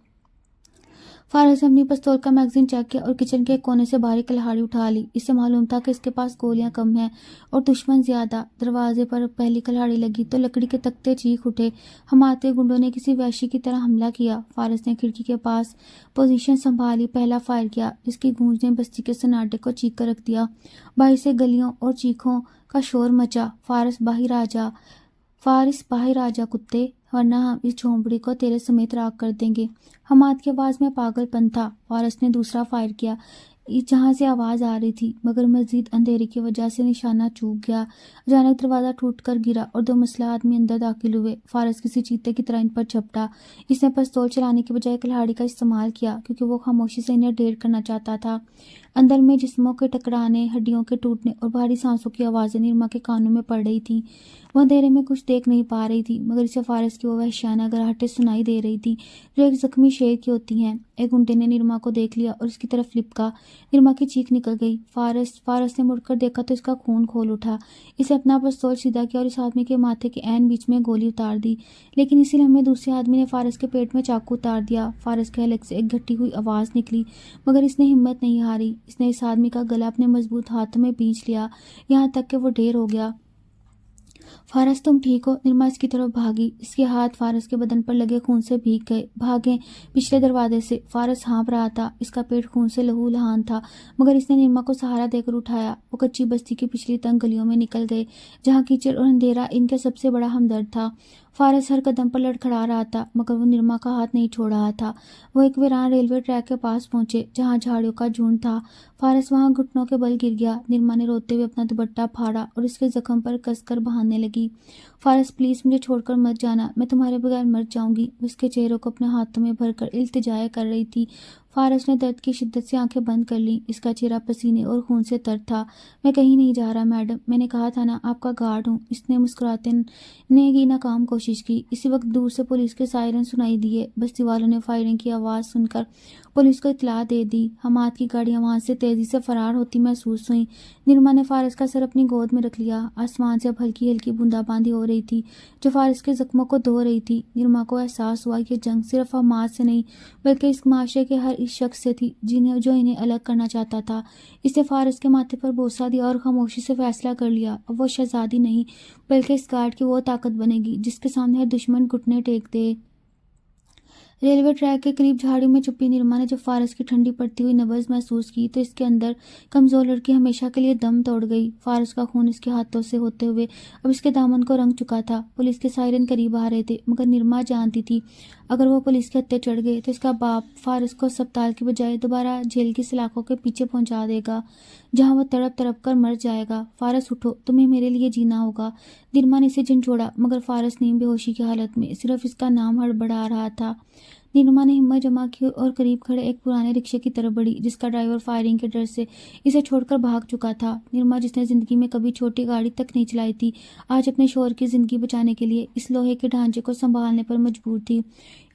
فارس نے اپنی پستول کا میگزین چیک کیا اور کچن کے ایک کونے سے باہر کلہاڑی اٹھا لی۔ اس سے معلوم تھا کہ اس کے پاس گولیاں کم ہیں اور دشمن زیادہ۔ دروازے پر پہلی کلہاڑی لگی تو لکڑی کے تختے چیخ اٹھے۔ حماد کے گنڈوں نے کسی وحشی کی طرح حملہ کیا۔ فارس نے کھڑکی کے پاس پوزیشن سنبھالی، پہلا فائر کیا جس کی گونج نے بستی کے سناٹے کو چیخ کر رکھ دیا۔ باہر سے گلیوں اور چیخوں کا شور مچا۔ فارس باہر آ جا کتے، ورنہ ہم اس جھونپڑی کو تیرے سمیت راکھ کر دیں گے۔ حماد کی آواز میں پاگل پن تھا۔ فارس نے دوسرا فائر کیا جہاں سے آواز آ رہی تھی، مگر مزید اندھیرے کی وجہ سے نشانہ چوک گیا۔ اچانک دروازہ ٹوٹ کر گرا اور دو مسلح آدمی اندر داخل ہوئے۔ فارس کسی چیتے کی طرح ان پر جھپٹا۔ اس نے پستول چلانے کے بجائے کلہاڑی کا استعمال کیا کیونکہ وہ خاموشی سے انہیں ڈھیر کرنا چاہتا تھا۔ اندر میں جسموں کے ٹکرانے، ہڈیوں کے ٹوٹنے اور بھاری سانسوں کی آوازیں نرما کے کانوں میں پڑ رہی تھیں۔ وہ اندھیرے میں کچھ دیکھ نہیں پا رہی تھی، مگر اسے فارس کی وہ وحشیانہ گراہٹیں سنائی دے رہی تھیں جو ایک زخمی شیر کی ہوتی ہیں۔ ایک گھنٹے نے نرما کو دیکھ لیا اور اس کی طرف لپکا۔ نرما کی چیخ نکل گئی۔ فارس نے مڑ کر دیکھا تو اس کا خون کھول اٹھا۔ اسے اپنا پستول سیدھا کیا اور اس آدمی کے ماتھے کے عین بیچ میں گولی اتار دی، لیکن اسی لمحے دوسرے آدمی نے فارس کے پیٹ میں چاقو اتار دیا۔ فارس کے حلق سے ایک گھٹی ہوئی آواز نکلی، مگر اس نے ہمت نہیں ہاری۔ اس نے اس آدمی کا گلا اپنے مضبوط ہاتھوں میں بھینچ لیا یہاں تک کہ وہ ڈھیر ہو گیا۔ فارس تم ٹھیک ہو؟ نرما اس کی طرف بھاگی۔ اس کے ہاتھ فارس کے بدن پر لگے خون سے بھیگ گئے۔ بھاگیں پچھلے دروازے سے۔ فارس ہانپ رہا تھا، اس کا پیٹ خون سے لہو لہان تھا، مگر اس نے نرما کو سہارا دے کر اٹھایا۔ وہ کچی بستی کی پچھلی تنگ گلیوں میں نکل گئے جہاں کیچڑ اور اندھیرا ان کا سب سے بڑا ہمدرد تھا۔ فارس ہر قدم پر لڑکھڑا رہا تھا، مگر وہ نرما کا ہاتھ نہیں چھوڑ رہا تھا۔ وہ ایک ویران ریلوے ٹریک کے پاس پہنچے جہاں جھاڑیوں کا جھنڈ تھا۔ فارس وہاں گھٹنوں کے بل گر گیا۔ نرما نے روتے ہوئے اپنا دوپٹہ پھاڑا اور اس کے زخم پر کس کر بہانے لگی۔ فارس پلیز مجھے چھوڑ کر مت جانا، میں تمہارے بغیر مر جاؤں گی۔ وہ اس کے چہرے کو اپنے ہاتھوں میں بھر کر التجائیں کر رہی تھی۔ فارس نے درد کی شدت سے آنکھیں بند کر لیں۔ اس کا چہرہ پسینے اور خون سے تر تھا۔ میں کہیں نہیں جا رہا میڈم، میں نے کہا تھا نا آپ کا گارڈ ہوں۔ اس نے مسکراتے نے کی ناکام کوشش کی۔ اسی وقت دور سے پولیس کے سائرن سنائی دیے۔ بستی والوں نے فائرنگ کی آواز سن کر پولیس کو اطلاع دے دی۔ حماد کی گاڑیاں وہاں سے تیزی سے فرار ہوتی محسوس ہوئیں۔ نرما نے فارس کا سر اپنی گود میں رکھ لیا۔ آسمان سے اب ہلکی ہلکی بوندا باندی ہو رہی تھی جو فارس کے زخموں کو دھو رہی تھی۔ نرما کو احساس ہوا کہ جنگ صرف حماد سے نہیں بلکہ اس معاشرے کے ہر اس شخص سے تھی جو انہیں الگ کرنا چاہتا تھا۔ اس نے فارس کے ماتھے پر بوسہ دیا اور خاموشی سے فیصلہ کر لیا، اب وہ شہزادی نہیں بلکہ اس گارڈ کی وہ طاقت بنے گی جس کے سامنے ہر دشمن گھٹنے ٹیک دے۔ ریلوے ٹریک کے قریب جھاڑیوں میں چھپی نرما نے جب فارس کی ٹھنڈی پڑتی ہوئی نبض محسوس کی تو اس کے اندر کمزور لڑکی ہمیشہ کے لیے دم توڑ گئی۔ فارس کا خون اس کے ہاتھوں سے ہوتے ہوئے اب اس کے دامن کو رنگ چکا تھا۔ پولیس کے سائرن قریب آ رہے تھے، مگر نرما جانتی تھی اگر وہ پولیس کے ہتھے چڑھ گئے تو اس کا باپ فارس کو اسپتال کی بجائے دوبارہ جیل کی سلاخوں کے پیچھے پہنچا دے گا، جہاں وہ تڑپ تڑپ کر مر جائے گا۔ فارس اٹھو، تمہیں میرے لیے جینا ہوگا۔ نرما نے اسے جھنجھوڑا، مگر فارس نیم بے ہوشی کی حالت میں صرف اس کا نام ہڑبڑا رہا تھا۔ نرما نے ہمت جمع کی اور قریب کھڑے ایک پرانے رکشے کی طرف بڑھی جس کا ڈرائیور فائرنگ کے ڈر سے اسے چھوڑ کر بھاگ چکا تھا۔ نرما، جس نے زندگی میں کبھی چھوٹی گاڑی تک نہیں چلائی تھی، آج اپنے شوہر کی زندگی بچانے کے لیے اس لوہے کے ڈھانچے کو سنبھالنے پر مجبور تھی۔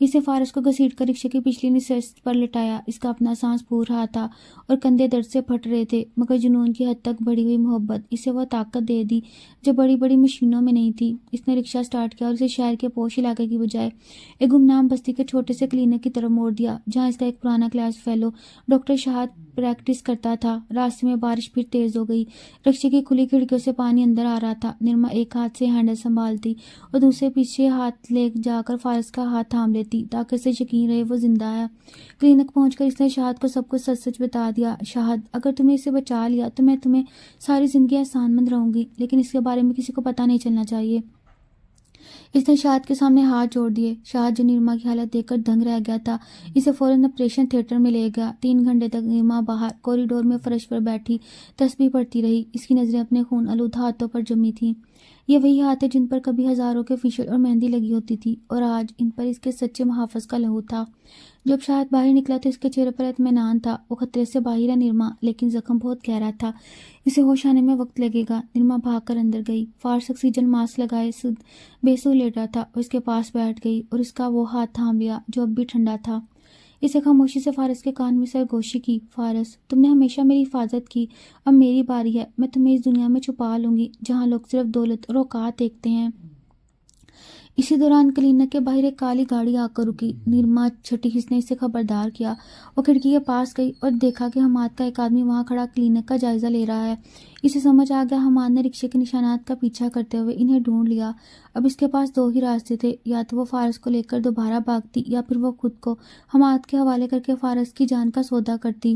اس نے فارس کو گھسیٹ کر رکشے کی پچھلی نشست پر لٹایا۔ اس کا اپنا سانس پھول رہا تھا اور کندھے درد سے پھٹ رہے تھے، مگر جنون کی حد تک بڑھی ہوئی محبت اسے وہ طاقت دے دی جو بڑی بڑی مشینوں میں نہیں تھی۔ اس نے رکشہ سٹارٹ کیا اور اسے شہر کے پوش علاقے کی بجائے ایک گمنام بستی کے چھوٹے سے کلینک کی طرف موڑ دیا، جہاں اس کا ایک پرانا کلاس فیلو ڈاکٹر شہاد پریکٹس کرتا تھا۔ راستے میں بارش پھر تیز ہو گئی، رکشے کی کھلی کھڑکیوں سے پانی اندر آ رہا تھا۔ نرما ایک ہاتھ سے ہینڈل سنبھالتی اور دوسرے پیچھے ہاتھ لے جا کر فارس کا ہاتھ تھام لیتی تاکہ اسے یقین رہے وہ زندہ ہے۔ کلینک پہنچ کر اس نے شہاد کو سب کچھ سچ سچ بتا دیا۔ شہاد، اگر تم نے اسے بچا لیا تو میں تمہیں ساری زندگی احسان مند رہوں گی، لیکن اس کے بارے میں کسی کو پتہ نہیں چلنا چاہیے۔ اس نے شہاد کے سامنے ہاتھ جوڑ دیے۔ شہاد، جو نرما کی حالت دیکھ کر دنگ رہ گیا تھا، اسے فوراً آپریشن تھیٹر میں لے گیا۔ 3 گھنٹے تک نرما باہر کوریڈور میں فرش پر بیٹھی تسبیح پڑھتی رہی۔ اس کی نظریں اپنے خون آلود ہاتھوں پر جمی تھیں۔ یہ وہی ہاتھ ہے جن پر کبھی ہزاروں کے فیشل اور مہندی لگی ہوتی تھی، اور آج ان پر اس کے سچے محافظ کا لہو تھا۔ جب شہاد باہر نکلا تو اس کے چہرے پر اطمینان تھا۔ وہ خطرے سے باہر ہے نرما، لیکن زخم بہت گہرا تھا، اسے ہوش آنے میں وقت لگے گا۔ نرما بھاگ کر اندر گئی۔ فارس آکسیجن ماسک لگائے بے سو لیٹا تھا اور اس کے پاس بیٹھ گئی اور اس کا وہ ہاتھ تھام لیا جو اب بھی ٹھنڈا تھا۔ اسے خاموشی سے فارس کے کان میں سرگوشی کی۔ فارس، تم نے ہمیشہ میری حفاظت کی، اب میری باری ہے۔ میں تمہیں اس دنیا میں چھپا لوں گی جہاں لوگ صرف دولت اور اوقات دیکھتے ہیں۔ اسی دوران کلینک کے باہر ایک کالی گاڑی آ کر رکی۔ نرما چھٹی حس نے اسے خبردار کیا۔ وہ کھڑکی کے پاس گئی اور دیکھا کہ حماد کا ایک آدمی وہاں کھڑا کلینک کا جائزہ لے رہا ہے۔ اسے سمجھ آ گیا حماد نے رکشے کے نشانات کا پیچھا کرتے ہوئے انہیں ڈھونڈ لیا۔ اب اس کے پاس 2 ہی راستے تھے، یا تو وہ فارس کو لے کر دوبارہ بھاگتی یا پھر وہ خود کو حماد کے حوالے کر کے فارس کی جان کا سودا کرتی۔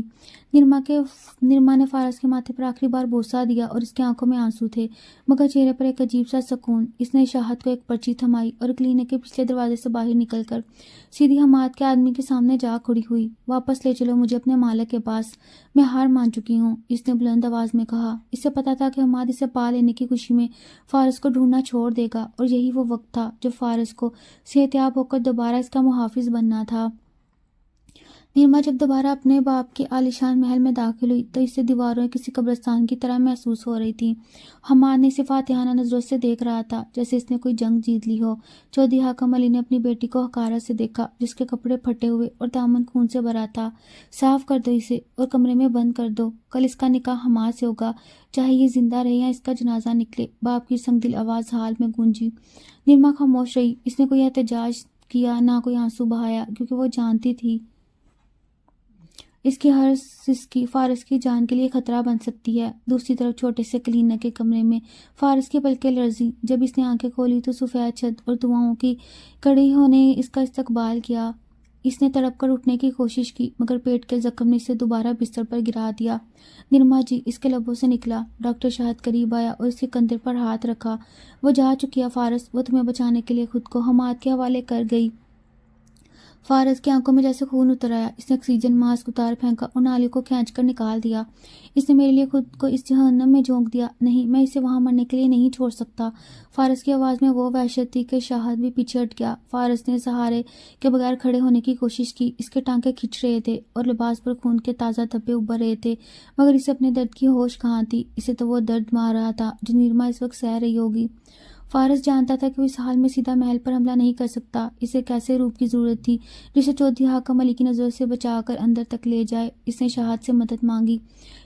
نرما نے فارس کے ماتھے پر آخری بار بوسہ دیا اور اس کی آنکھوں میں آنسو تھے، مگر چہرے پر ایک عجیب سا سکون۔ اس نے شہاد کو ایک پرچی تھمائی اور کلینک کے پچھلے دروازے سے باہر نکل کر سیدھی حماد کے آدمی کے سامنے جا کھڑی ہوئی۔ واپس لے چلو مجھے اپنے مالک کے پاس، میں ہار مان چکی ہوں، اس نے بلند آواز میں کہا۔ اسے پتا تھا کہ حماد اسے پا لینے کی خوشی میں فارس کو ڈھونڈنا چھوڑ دے گا، اور یہی وہ وقت تھا جب فارس کو صحتیاب ہو کر دوبارہ اس کا محافظ بننا تھا۔ نرما جب دوبارہ اپنے باپ کے عالیشان محل میں داخل ہوئی تو اسے دیواروں کسی قبرستان کی طرح محسوس ہو رہی تھی۔ حماد نے اسے فاتحانہ نظروں سے دیکھ رہا تھا، جیسے اس نے کوئی جنگ جیت لی ہو۔ چودھری حاکم علی نے اپنی بیٹی کو حقارت سے دیکھا، جس کے کپڑے پھٹے ہوئے اور دامن خون سے بھرا تھا۔ صاف کر دو اسے اور کمرے میں بند کر دو، کل اس کا نکاح حماد سے ہوگا، چاہے یہ زندہ رہے یا اس کا جنازہ نکلے، باپ کی سنگ دل آواز حال میں گونجی۔ نرما خاموش رہی۔ اس نے کوئی احتجاج کیا، نہ کوئی آنسو بہایا، کیونکہ وہ جانتی تھی اس کی ہر سسکی فارس کی جان کے لیے خطرہ بن سکتی ہے۔ دوسری طرف چھوٹے سے کلینک کے کمرے میں فارس کی پلکیں لرزیں۔ جب اس نے آنکھیں کھولی تو سفید چھت اور دعاؤں کی کڑی نے اس کا استقبال کیا۔ اس نے تڑپ کر اٹھنے کی کوشش کی، مگر پیٹ کے زخم نے اسے دوبارہ بستر پر گرا دیا۔ نرما جی، اس کے لبوں سے نکلا۔ ڈاکٹر شہاد قریب آیا اور اس کے کندھے پر ہاتھ رکھا۔ وہ جا چکی ہے فارس، وہ تمہیں بچانے کے لیے خود کو حماد کے حوالے کر گئی۔ فارس کی آنکھوں میں جیسے خون اتر آیا۔ اس نے آکسیجن ماسک اتار پھینکا اور نالی کو کھینچ کر نکال دیا۔ اس نے میرے لیے خود کو اس جہنم میں جھونک دیا۔ نہیں، میں اسے وہاں مرنے کے لیے نہیں چھوڑ سکتا۔ فارس کی آواز میں وہ وحشت تھی کہ شہاد بھی پیچھے ہٹ گیا۔ فارس نے سہارے کے بغیر کھڑے ہونے کی کوشش کی۔ اس کے ٹانکے کھنچ رہے تھے اور لباس پر خون کے تازہ دھبے ابھر رہے تھے، مگر اسے اپنے درد کی ہوش کہاں تھی۔ اسے تو وہ درد مار رہا تھا جو نرما اس وقت سہ رہی ہوگی۔ فارس جانتا تھا کہ وہ اس حال میں سیدھا محل پر حملہ نہیں کر سکتا۔ اسے کیسے روپ کی ضرورت تھی جسے چودھری حاکم علی کی نظروں سے بچا کر اندر تک لے جائے۔ اس نے شہاد سے مدد مانگی۔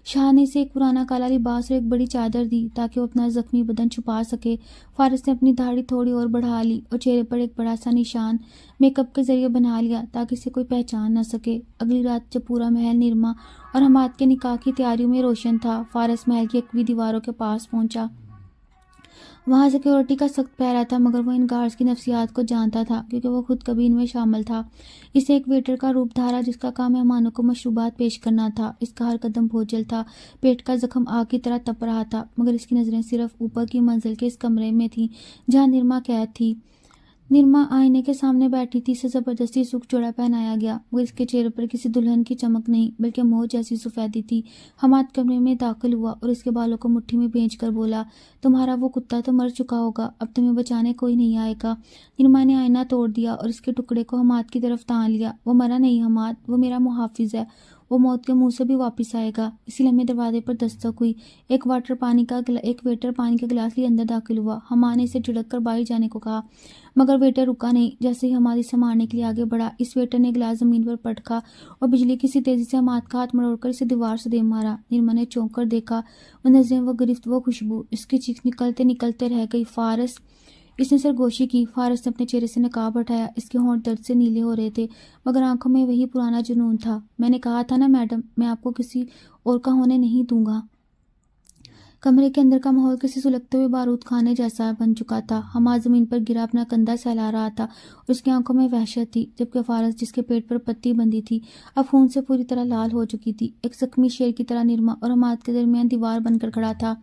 شہاد نے اسے ایک پرانا کالا لباس اور ایک بڑی چادر دی تاکہ وہ اپنا زخمی بدن چھپا سکے۔ فارس نے اپنی داڑھی تھوڑی اور بڑھا لی اور چہرے پر ایک بڑا سا نشان میک اپ کے ذریعے بنا لیا تاکہ اسے کوئی پہچان نہ سکے۔ اگلی رات جب پورا محل نرما اور حماد کے نکاح کی تیاریوں میں روشن تھا، فارس محل کی اکوی دیواروں کے پاس پہنچا۔ وہاں سیکیورٹی کا سخت پہرا تھا، مگر وہ ان گارڈز کی نفسیات کو جانتا تھا کیونکہ وہ خود کبھی ان میں شامل تھا۔ اسے ایک ویٹر کا روپ دھارا جس کا کام مہمانوں کو مشروبات پیش کرنا تھا۔ اس کا ہر قدم بھوجل تھا، پیٹ کا زخم آگ کی طرح تپ رہا تھا، مگر اس کی نظریں صرف اوپر کی منزل کے اس کمرے میں تھیں جہاں نرما قید تھی۔ نرما آئینے کے سامنے بیٹھی تھی، اسے زبردستی سوکھ جوڑا پہنایا گیا، مگر اس کے چہرے پر کسی دلہن کی چمک نہیں بلکہ موج جیسی سفیدی تھی۔ حماد کمرے میں داخل ہوا اور اس کے بالوں کو مٹھی میں بھینچ کر بولا، تمہارا وہ کتا تو مر چکا ہوگا، اب تمہیں بچانے کوئی نہیں آئے گا۔ نرما نے آئینہ توڑ دیا اور اس کے ٹکڑے کو حماد کی طرف تان لیا۔ وہ مرا نہیں حماد، وہ میرا محافظ ہے، وہ موت کے منہ سے بھی واپس آئے گا۔ اسی لمحے دروازے پر دستک ہوئی، ایک ویٹر پانی کا گلاس لیے اندر داخل ہوا۔ حماد نے اسے جھڑک کر باہر جانے کو کہا، مگر ویٹر رکا نہیں۔ جیسے ہی حماد اسے مارنے کے لیے آگے بڑھا، اس ویٹر نے گلاس زمین پر پٹکا اور بجلی کی سی تیزی سے حماد کا ہاتھ مروڑ کر اسے دیوار سے دے مارا۔ نرما نے چونک کر دیکھا، وہ نظریں، وہ گرفت، وہ خوشبو، اس کی چیخ نکلتے رہ گئی، فارس! اس نے سرگوشی کی۔ فارس نے اپنے چہرے سے نقاب ہٹایا، اس کے ہونٹ درد سے نیلے ہو رہے تھے، مگر آنکھوں میں وہی پرانا جنون تھا۔ میں نے کہا تھا نا میڈم، میں آپ کو کسی اور کا ہونے نہیں دوں گا۔ کمرے کے اندر کا ماحول کسی سلگتے ہوئے بارود خانے جیسا بن چکا تھا۔ حماد زمین پر گرا اپنا کندھا سہلا رہا تھا اور اس کی آنکھوں میں وحشت تھی، جبکہ فارس، جس کے پیٹ پر پٹی بندھی تھی، اب خون سے پوری طرح لال ہو چکی تھی۔ ایک زخمی شیر کی طرح نرما اور حماد کے درمیان دیوار بن کر کھڑا تھا۔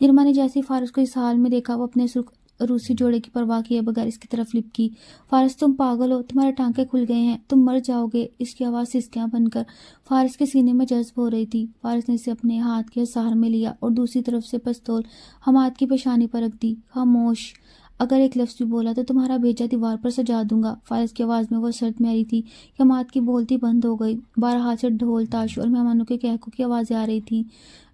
نرما نے جیسے ہی فارس کو اس حال میں دیکھا، وہ اپنے سرخ روسی جوڑے کی پرواہ کیے بغیر اس کی طرف لپکی۔ فارس، تم پاگل ہو، تمہارے ٹانکے کھل گئے ہیں، تم مر جاؤ گے۔ اس کی آواز سسکیاں بن کر فارس کے سینے میں جذب ہو رہی تھی۔ فارس نے اسے اپنے ہاتھ کے سہار میں لیا اور دوسری طرف سے پستول حماد کی پیشانی پر رکھ دی۔ خاموش، اگر ایک لفظ بھی بولا تو تمہارا بھیجا دیوار پر سجا دوں گا۔ فارس کی آواز میں وہ سرد میری تھی کہ حماد کی بولتی بند ہو گئی۔ بہرحال سے ڈھول، تاشو اور مہمانوں کے قہقہ کی آوازیں آ رہی تھیں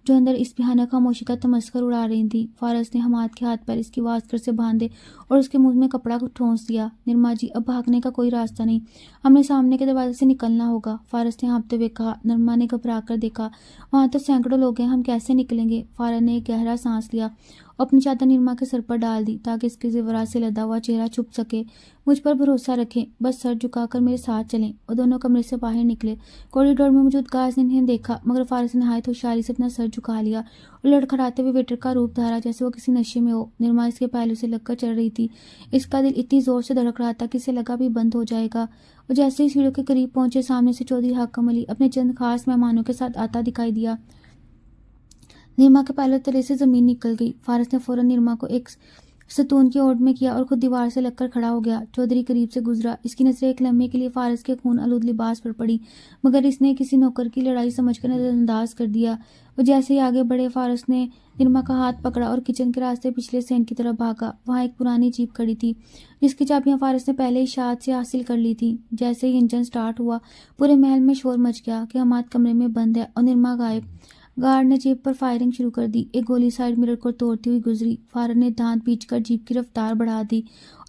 جو اندر اس بھیانک خاموشی کا تمسخر اڑا رہی تھیں۔ فارس نے حماد کے ہاتھ پیر اس کی واسکر سے باندھے اور اس کے منہ میں کپڑا ٹھونس دیا۔ نرما جی، اب بھاگنے کا کوئی راستہ نہیں، ہمیں سامنے کے دروازے سے نکلنا ہوگا، فارس نے ہانپتے ہوئے کہا۔ نرما نے گھبرا کر دیکھا، وہاں تو سینکڑوں لوگ ہیں، ہم کیسے نکلیں گے؟ فارس نے ایک گہرا سانس لیا اور اپنی چادر نرما کے سر پر ڈال دی تاکہ اس کے زیورات سے لدا ہوا چہرہ چھپ سکے۔ مجھ پر بھروسہ رکھیں، بس سر جھکا کر میرے ساتھ چلیں۔ وہ دونوں کمرے سے باہر نکلے۔ کوریڈور میں موجود گارڈز نے انہیں دیکھا، مگر فارس نے نہایت ہوشیاری سے اپنا سر جھکا لیا اور لڑکھڑاتے ہوئے ویٹر کا روپ دھارا جیسے وہ کسی نشے میں ہو۔ نرما اس کے پہلو سے لگ کر چل رہی تھی، اس کا دل اتنی زور سے دھڑک رہا تھا کہ اسے لگا بھی بند ہو جائے گا۔ وہ جیسے ہی سیڑھیوں کے قریب پہنچے، سامنے سے چودھری حاکم علی اپنے چند خاص مہمانوں کے ساتھ آتا دکھائی دیا۔ نرما کے پہلو تلے سے زمین نکل گئی۔ فارس نے فوراً نرما کو ایک ستون کی اوٹ میں کیا اور خود دیوار سے لگ کر کھڑا ہو گیا۔ چودھری قریب سے گزرا، اس کی نظریں ایک لمحے کے لیے فارس کے خون آلود لباس پر پڑی، مگر اس نے کسی نوکر کی لڑائی سمجھ کر نظر انداز کر دیا۔ وہ جیسے ہی آگے بڑھے، فارس نے نرما کا ہاتھ پکڑا اور کچن کے راستے پچھلے سین کی طرف بھاگا۔ وہاں ایک پرانی جیپ کھڑی تھی جس کی چابیاں فارس نے پہلے ہی شاہد سے حاصل کر لی تھیں۔ جیسے ہی انجن سٹارٹ ہوا، پورے محل میں شور مچ گیا کہ حماد کمرے میں بند ہے اور نرما غائب۔ گارڈ نے جیپ پر فائرنگ شروع کر دی۔ ایک گولی سائیڈ مرر کو توڑتی ہوئی گزری۔ فارس نے دھانت پیچ کر جیپ کی رفتار بڑھا دی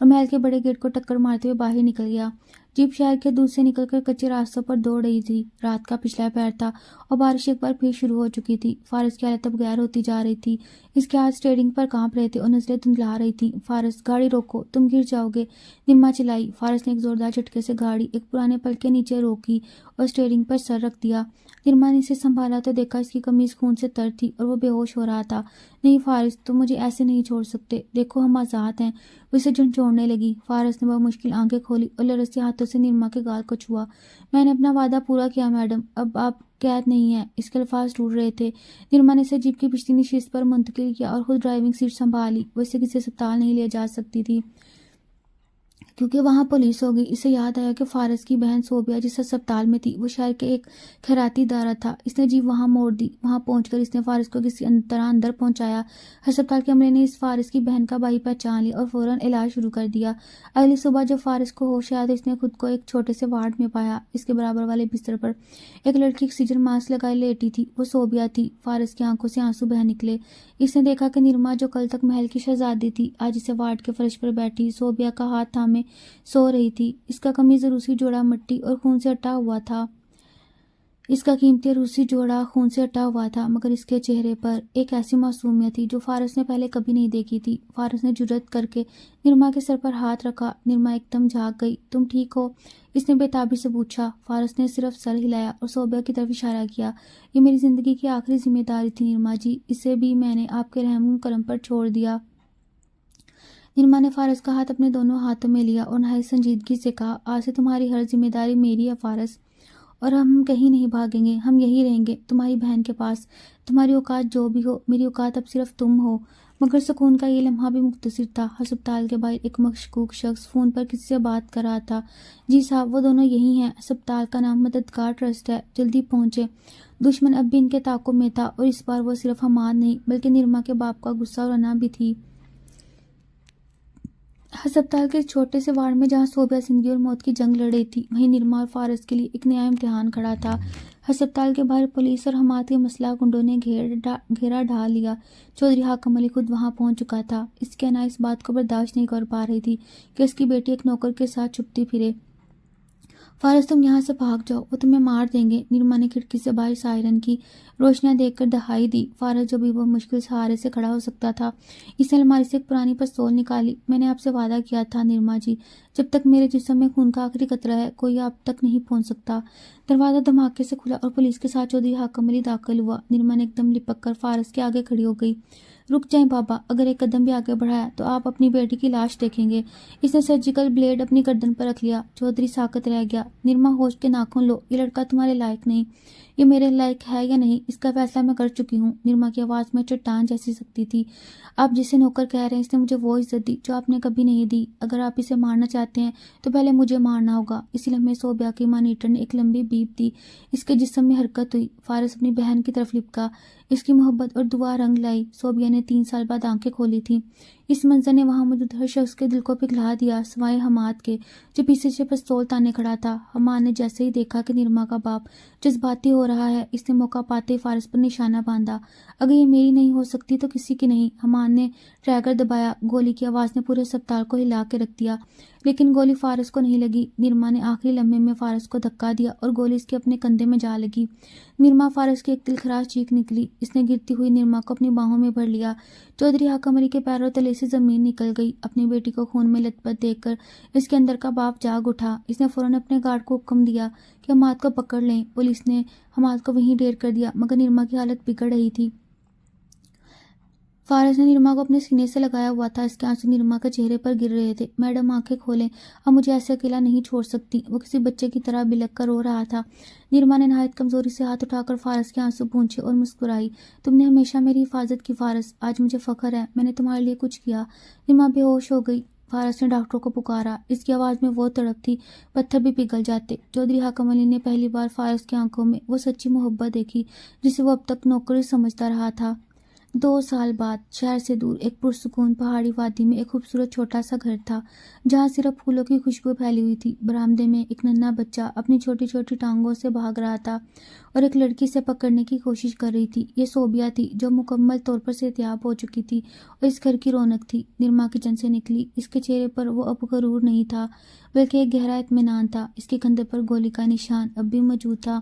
اور محل کے بڑے گیٹ کو ٹکر مارتے ہوئے باہر نکل گیا۔ جیپ شہر کے دور سے نکل کر کچے راستوں پر دوڑ رہی تھی۔ رات کا پچھلا پہر تھا اور بارش ایک بار پھر شروع ہو چکی تھی۔ فارس کی حالت اب غیر ہوتی جا رہی تھی، اس کے ہاتھ اسٹیئرنگ پر کانپ رہے تھے اور نظریں دھندلا رہی تھیں۔ فارس، گاڑی روکو، تم گر جاؤ گے، نرما چلائی۔ فارس نے ایک زوردار جھٹکے سے گاڑی ایک پرانے پل کے نیچے روکی اور اسٹیئرنگ پر سر رکھ دیا۔ نرما نے اسے سنبھالا تو دیکھا اس کی قمیض خون سے تر تھی اور وہ بے ہوش ہو رہا تھا۔ نہیں فارس، تم مجھے ایسے نہیں چھوڑ سکتے، دیکھو ہم آزاد ہیں۔ وہ اسے جھنجھوڑنے لگی۔ فارس نے بہت مشکل آنکھیں کھولی اور لرزتے ہاتھوں سے نرما کے گال کو چھوا۔ میں نے اپنا وعدہ پورا کیا میڈم، اب آپ قید نہیں ہیں، اس کے الفاظ ٹوٹ رہے تھے۔ نرما نے اسے جیپ کی پچھلی نشست پر منتقل کیا اور خود ڈرائیونگ سیٹ سنبھالی۔ وہ اسے کسی اسپتال نہیں لے جا سکتی تھی کیونکہ وہاں پولیس ہوگی۔ اسے یاد آیا کہ فارس کی بہن صوبیہ جس ہسپتال میں تھی وہ شہر کے ایک خیراتی ادارہ تھا۔ اس نے جیپ وہاں موڑ دی۔ وہاں پہنچ کر اس نے فارس کو کسی طرح اندر پہنچایا۔ ہسپتال کے عملے نے اس فارس کی بہن کا بھائی پہچان لیا اور فوراً علاج شروع کر دیا۔ اگلی صبح جب فارس کو ہوش آیا تو اس نے خود کو ایک چھوٹے سے وارڈ میں پایا۔ اس کے برابر والے بستر پر ایک لڑکی آکسیجن ماسک لگائے لیٹی تھی، وہ صوبیہ تھی۔ فارس کی آنکھوں سے آنسو بہہ نکلے۔ اس نے دیکھا کہ نرما جو کل تک محل کی شہزادی تھی، آج اسے وارڈ کے فرش پر بیٹھی صوبیہ کا ہاتھ تھامے سو رہی تھی۔ اس کا قمیض روسی جوڑا مٹی اور خون سے اٹا ہوا تھا۔ اس کا قیمتی روسی جوڑا خون سے اٹا ہوا تھا، مگر اس کے چہرے پر ایک ایسی معصومیت تھی جو فارس نے پہلے کبھی نہیں دیکھی تھی۔ فارس نے جرأت کر کے نرما کے سر پر ہاتھ رکھا۔ نرما ایک دم جھاگ گئی۔ تم ٹھیک ہو؟ اس نے بے تابی سے پوچھا۔ فارس نے صرف سر ہلایا اور صوبیہ کی طرف اشارہ کیا۔ یہ میری زندگی کی آخری ذمہ داری تھی نرما جی، اسے بھی میں نے آپ کے رحم و کرم پر چھوڑ دیا۔ نرما نے فارس کا ہاتھ اپنے دونوں ہاتھوں میں لیا اور نہایت سنجیدگی سے کہا، آج سے تمہاری ہر ذمہ داری میری ہے فارس، اور ہم کہیں نہیں بھاگیں گے، ہم یہی رہیں گے تمہاری بہن کے پاس۔ تمہاری اوقات جو بھی ہو، میری اوقات اب صرف تم ہو۔ مگر سکون کا یہ لمحہ بھی مختصر تھا۔ ہسپتال کے باہر ایک مشکوک شخص فون پر کسی سے بات کر رہا تھا۔ جی صاحب، وہ دونوں یہی ہیں، ہسپتال کا نام مددگار ٹرسٹ ہے، جلدی پہنچے۔ دشمن اب بھی ان کے تعاقب میں تھا، اور اس بار وہ صرف حماد نہیں بلکہ نرما کے باپ کا غصہ اور انا بھی تھی۔ ہسپتال کے چھوٹے سے وارڈ میں جہاں صوبیہ زندگی اور موت کی جنگ لڑ رہی تھی، وہیں نرما اور فارس کے لیے ایک نیا امتحان کھڑا تھا۔ ہسپتال کے باہر پولیس اور حماد کے مسلح گنڈوں نے گھیرا ڈال لیا۔ چودھری حاکم علی خود وہاں پہنچ چکا تھا۔ اس کی انا اس بات کو برداشت نہیں کر پا رہی تھی کہ اس کی بیٹی ایک نوکر کے ساتھ چھپتی پھرے۔ فارس، تم یہاں سے بھاگ جاؤ، وہ تمہیں مار دیں گے۔ نرما نے کھڑکی سے باہر سائرن کی روشنیاں دیکھ کر دہائی دی۔ فارس، جو بھی وہ مشکل سہارے سے کھڑا ہو سکتا تھا، اس نے الماری سے ایک پرانی پستول نکالی۔ میں نے آپ سے وعدہ کیا تھا نرما جی، جب تک میرے جسم میں خون کا آخری قطرہ ہے، کوئی آپ تک نہیں پہنچ سکتا۔ دروازہ دھماکے سے کھلا اور پولیس کے ساتھ چودھری حاکم علی داخل ہوا۔ نرما نے ایک دم لپک کر فارس کے آگے کھڑی ہو گئی۔ رک جائیں بابا، اگر ایک قدم بھی آگے بڑھایا تو آپ اپنی بیٹی کی لاش دیکھیں گے۔ اس نے سرجیکل بلیڈ اپنی گردن پر رکھ لیا۔ چودھری ساکت رہ گیا۔ نرما، ہوش کے ناخن لو، یہ لڑکا تمہارے لائق نہیں۔ یہ میرے لائق ہے یا نہیں، اس کا فیصلہ میں کر چکی ہوں۔ نرما کی آواز میں چٹان جیسی سختی تھی۔ آپ جسے نوکر کہہ رہے ہیں، اس نے مجھے وہ عزت دی جو آپ نے کبھی نہیں دی۔ اگر آپ اسے مارنا چاہتے ہیں تو پہلے مجھے مارنا ہوگا۔ اسی لمحے صوبیہ کی مانیٹر نے ایک لمبی بیپ دی۔ اس کے جسم میں حرکت ہوئی۔ فارس اپنی بہن کی طرف لپکا۔ اس کی محبت اور دعا رنگ لائی۔ صوبیہ نے 3 سال بعد آنکھیں کھولی تھیں۔ اس منظر نے وہاں موجود ہر شخص کے دل کو پگھلا دیا سوائے حماد کے، جو پیچھے سے پستول تانے کھڑا تھا۔ حماد نے جیسے ہی دیکھا کہ نرما کا باپ جذباتی ہو رہا ہے، اس نے موقع پاتے ہی فارس پر نشانہ باندھا۔ اگر یہ میری نہیں ہو سکتی تو کسی کی نہیں۔ حماد نے ٹریگر دبایا۔ گولی کی آواز نے پورے ہسپتال کو ہلا کے رکھ دیا، لیکن گولی فارس کو نہیں لگی۔ نرما نے آخری لمحے میں فارس کو دھکا دیا اور گولی اس کے اپنے کندھے میں جا لگی۔ نرما، فارس کی ایک دلخراش چیخ نکلی۔ اس نے گرتی ہوئی نرما کو اپنی باہوں میں بھر لیا۔ چودھری حاکم علی کے پیروں تلے سے زمین نکل گئی۔ اپنی بیٹی کو خون میں لت پت دیکھ کر اس کے اندر کا باپ جاگ اٹھا۔ اس نے فوراً اپنے گارڈ کو حکم دیا کہ حماد کو پکڑ لیں۔ پولیس نے حماد کو وہیں ڈھیر کر دیا، مگر نرما کی حالت بگڑ رہی تھی۔ فارس نے نرما کو اپنے سینے سے لگایا ہوا تھا۔ اس کے آنسو نرما کے چہرے پر گر رہے تھے۔ میڈم، آنکھیں کھولیں، اب مجھے ایسے اکیلا نہیں چھوڑ سکتی۔ وہ کسی بچے کی طرح بلک کر رو رہا تھا۔ نرما نے نہایت کمزوری سے ہاتھ اٹھا کر فارس کے آنسو پونچھے اور مسکرائی۔ تم نے ہمیشہ میری حفاظت کی فارس، آج مجھے فخر ہے میں نے تمہارے لیے کچھ کیا۔ نرما بے ہوش ہو گئی۔ فارس نے ڈاکٹروں کو پکارا۔ اس کی آواز میں وہ تڑپ تھی، پتھر بھی پگھل جاتے۔ چودھری حاکم علی نے پہلی بار فارس کی آنکھوں میں وہ سچی محبت دیکھی جسے وہ اب تک نوکری سمجھتا رہا تھا۔ 2 سال بعد شہر سے دور ایک پرسکون پہاڑی وادی میں ایک خوبصورت چھوٹا سا گھر تھا، جہاں صرف پھولوں کی خوشبو پھیلی ہوئی تھی۔ برآمدے میں ایک ننھا بچہ اپنی چھوٹی چھوٹی ٹانگوں سے بھاگ رہا تھا اور ایک لڑکی سے پکڑنے کی کوشش کر رہی تھی۔ یہ صوبیہ تھی، جو مکمل طور پر صحتیاب ہو چکی تھی اور اس گھر کی رونق تھی۔ نرما کچن سے نکلی۔ اس کے چہرے پر وہ اب غرور نہیں تھا بلکہ ایک گہرا اطمینان تھا۔ اس کے کندھے پر گولی کا نشان اب بھی موجود تھا،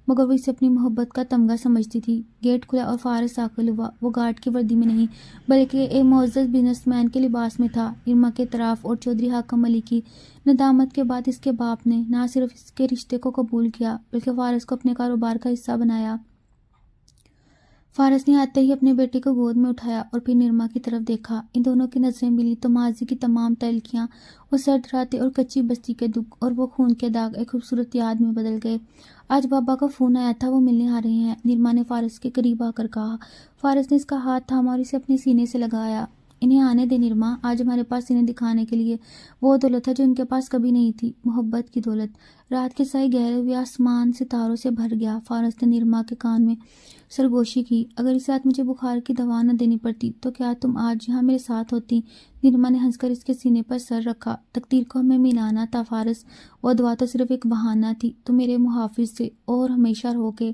مگر وہ اسے اپنی محبت کا تمغہ سمجھتی تھی۔ گیٹ کھلا اور فارس داخل ہوا۔ وہ گارڈ کی وردی میں نہیں بلکہ ایک معزز بزنس مین کے لباس میں تھا۔ نرما کے اعتراف اور چودھری حاکم علی کی ندامت کے بعد اس کے باپ نے نہ صرف اس کے رشتے کو قبول کیا بلکہ فارس کو اپنے کاروبار کا حصہ بنایا۔ فارس نے آتے ہی اپنے بیٹے کو گود میں اٹھایا اور پھر نرما کی طرف دیکھا۔ ان دونوں کی نظریں ملی تو ماضی کی تمام تلخیاں، وہ سرد راتیں اور کچی بستی کے دکھ اور وہ خون کے داغ ایک خوبصورت یاد میں بدل گئے۔ آج بابا کا فون آیا تھا، وہ ملنے آ رہے ہیں، نرما نے فارس کے قریب آ کر کہا۔ فارس نے اس کا ہاتھ تھاما اور اسے اپنے سینے سے لگایا۔ انہیں آنے دے نرما، آج ہمارے پاس انہیں دکھانے کے لیے وہ دولت ہے جو ان کے پاس کبھی نہیں تھی، محبت کی دولت۔ رات کے سائے گہرے ہوئے آسمان ستاروں سے بھر گیا۔ فارس نے نرما کے کان میں سرگوشی کی۔ اگر اس رات مجھے بخار کی دوا نہ دینی پڑتی تو کیا تم آج یہاں میرے ساتھ ہوتی؟ نرما نے ہنس کر اس کے سینے پر سر رکھا۔ تقدیر کو ہمیں ملانا تھا فارس، وہ دوا تو صرف ایک بہانہ تھی۔ تم میرے محافظ سے اور ہمیشہ رہو گے۔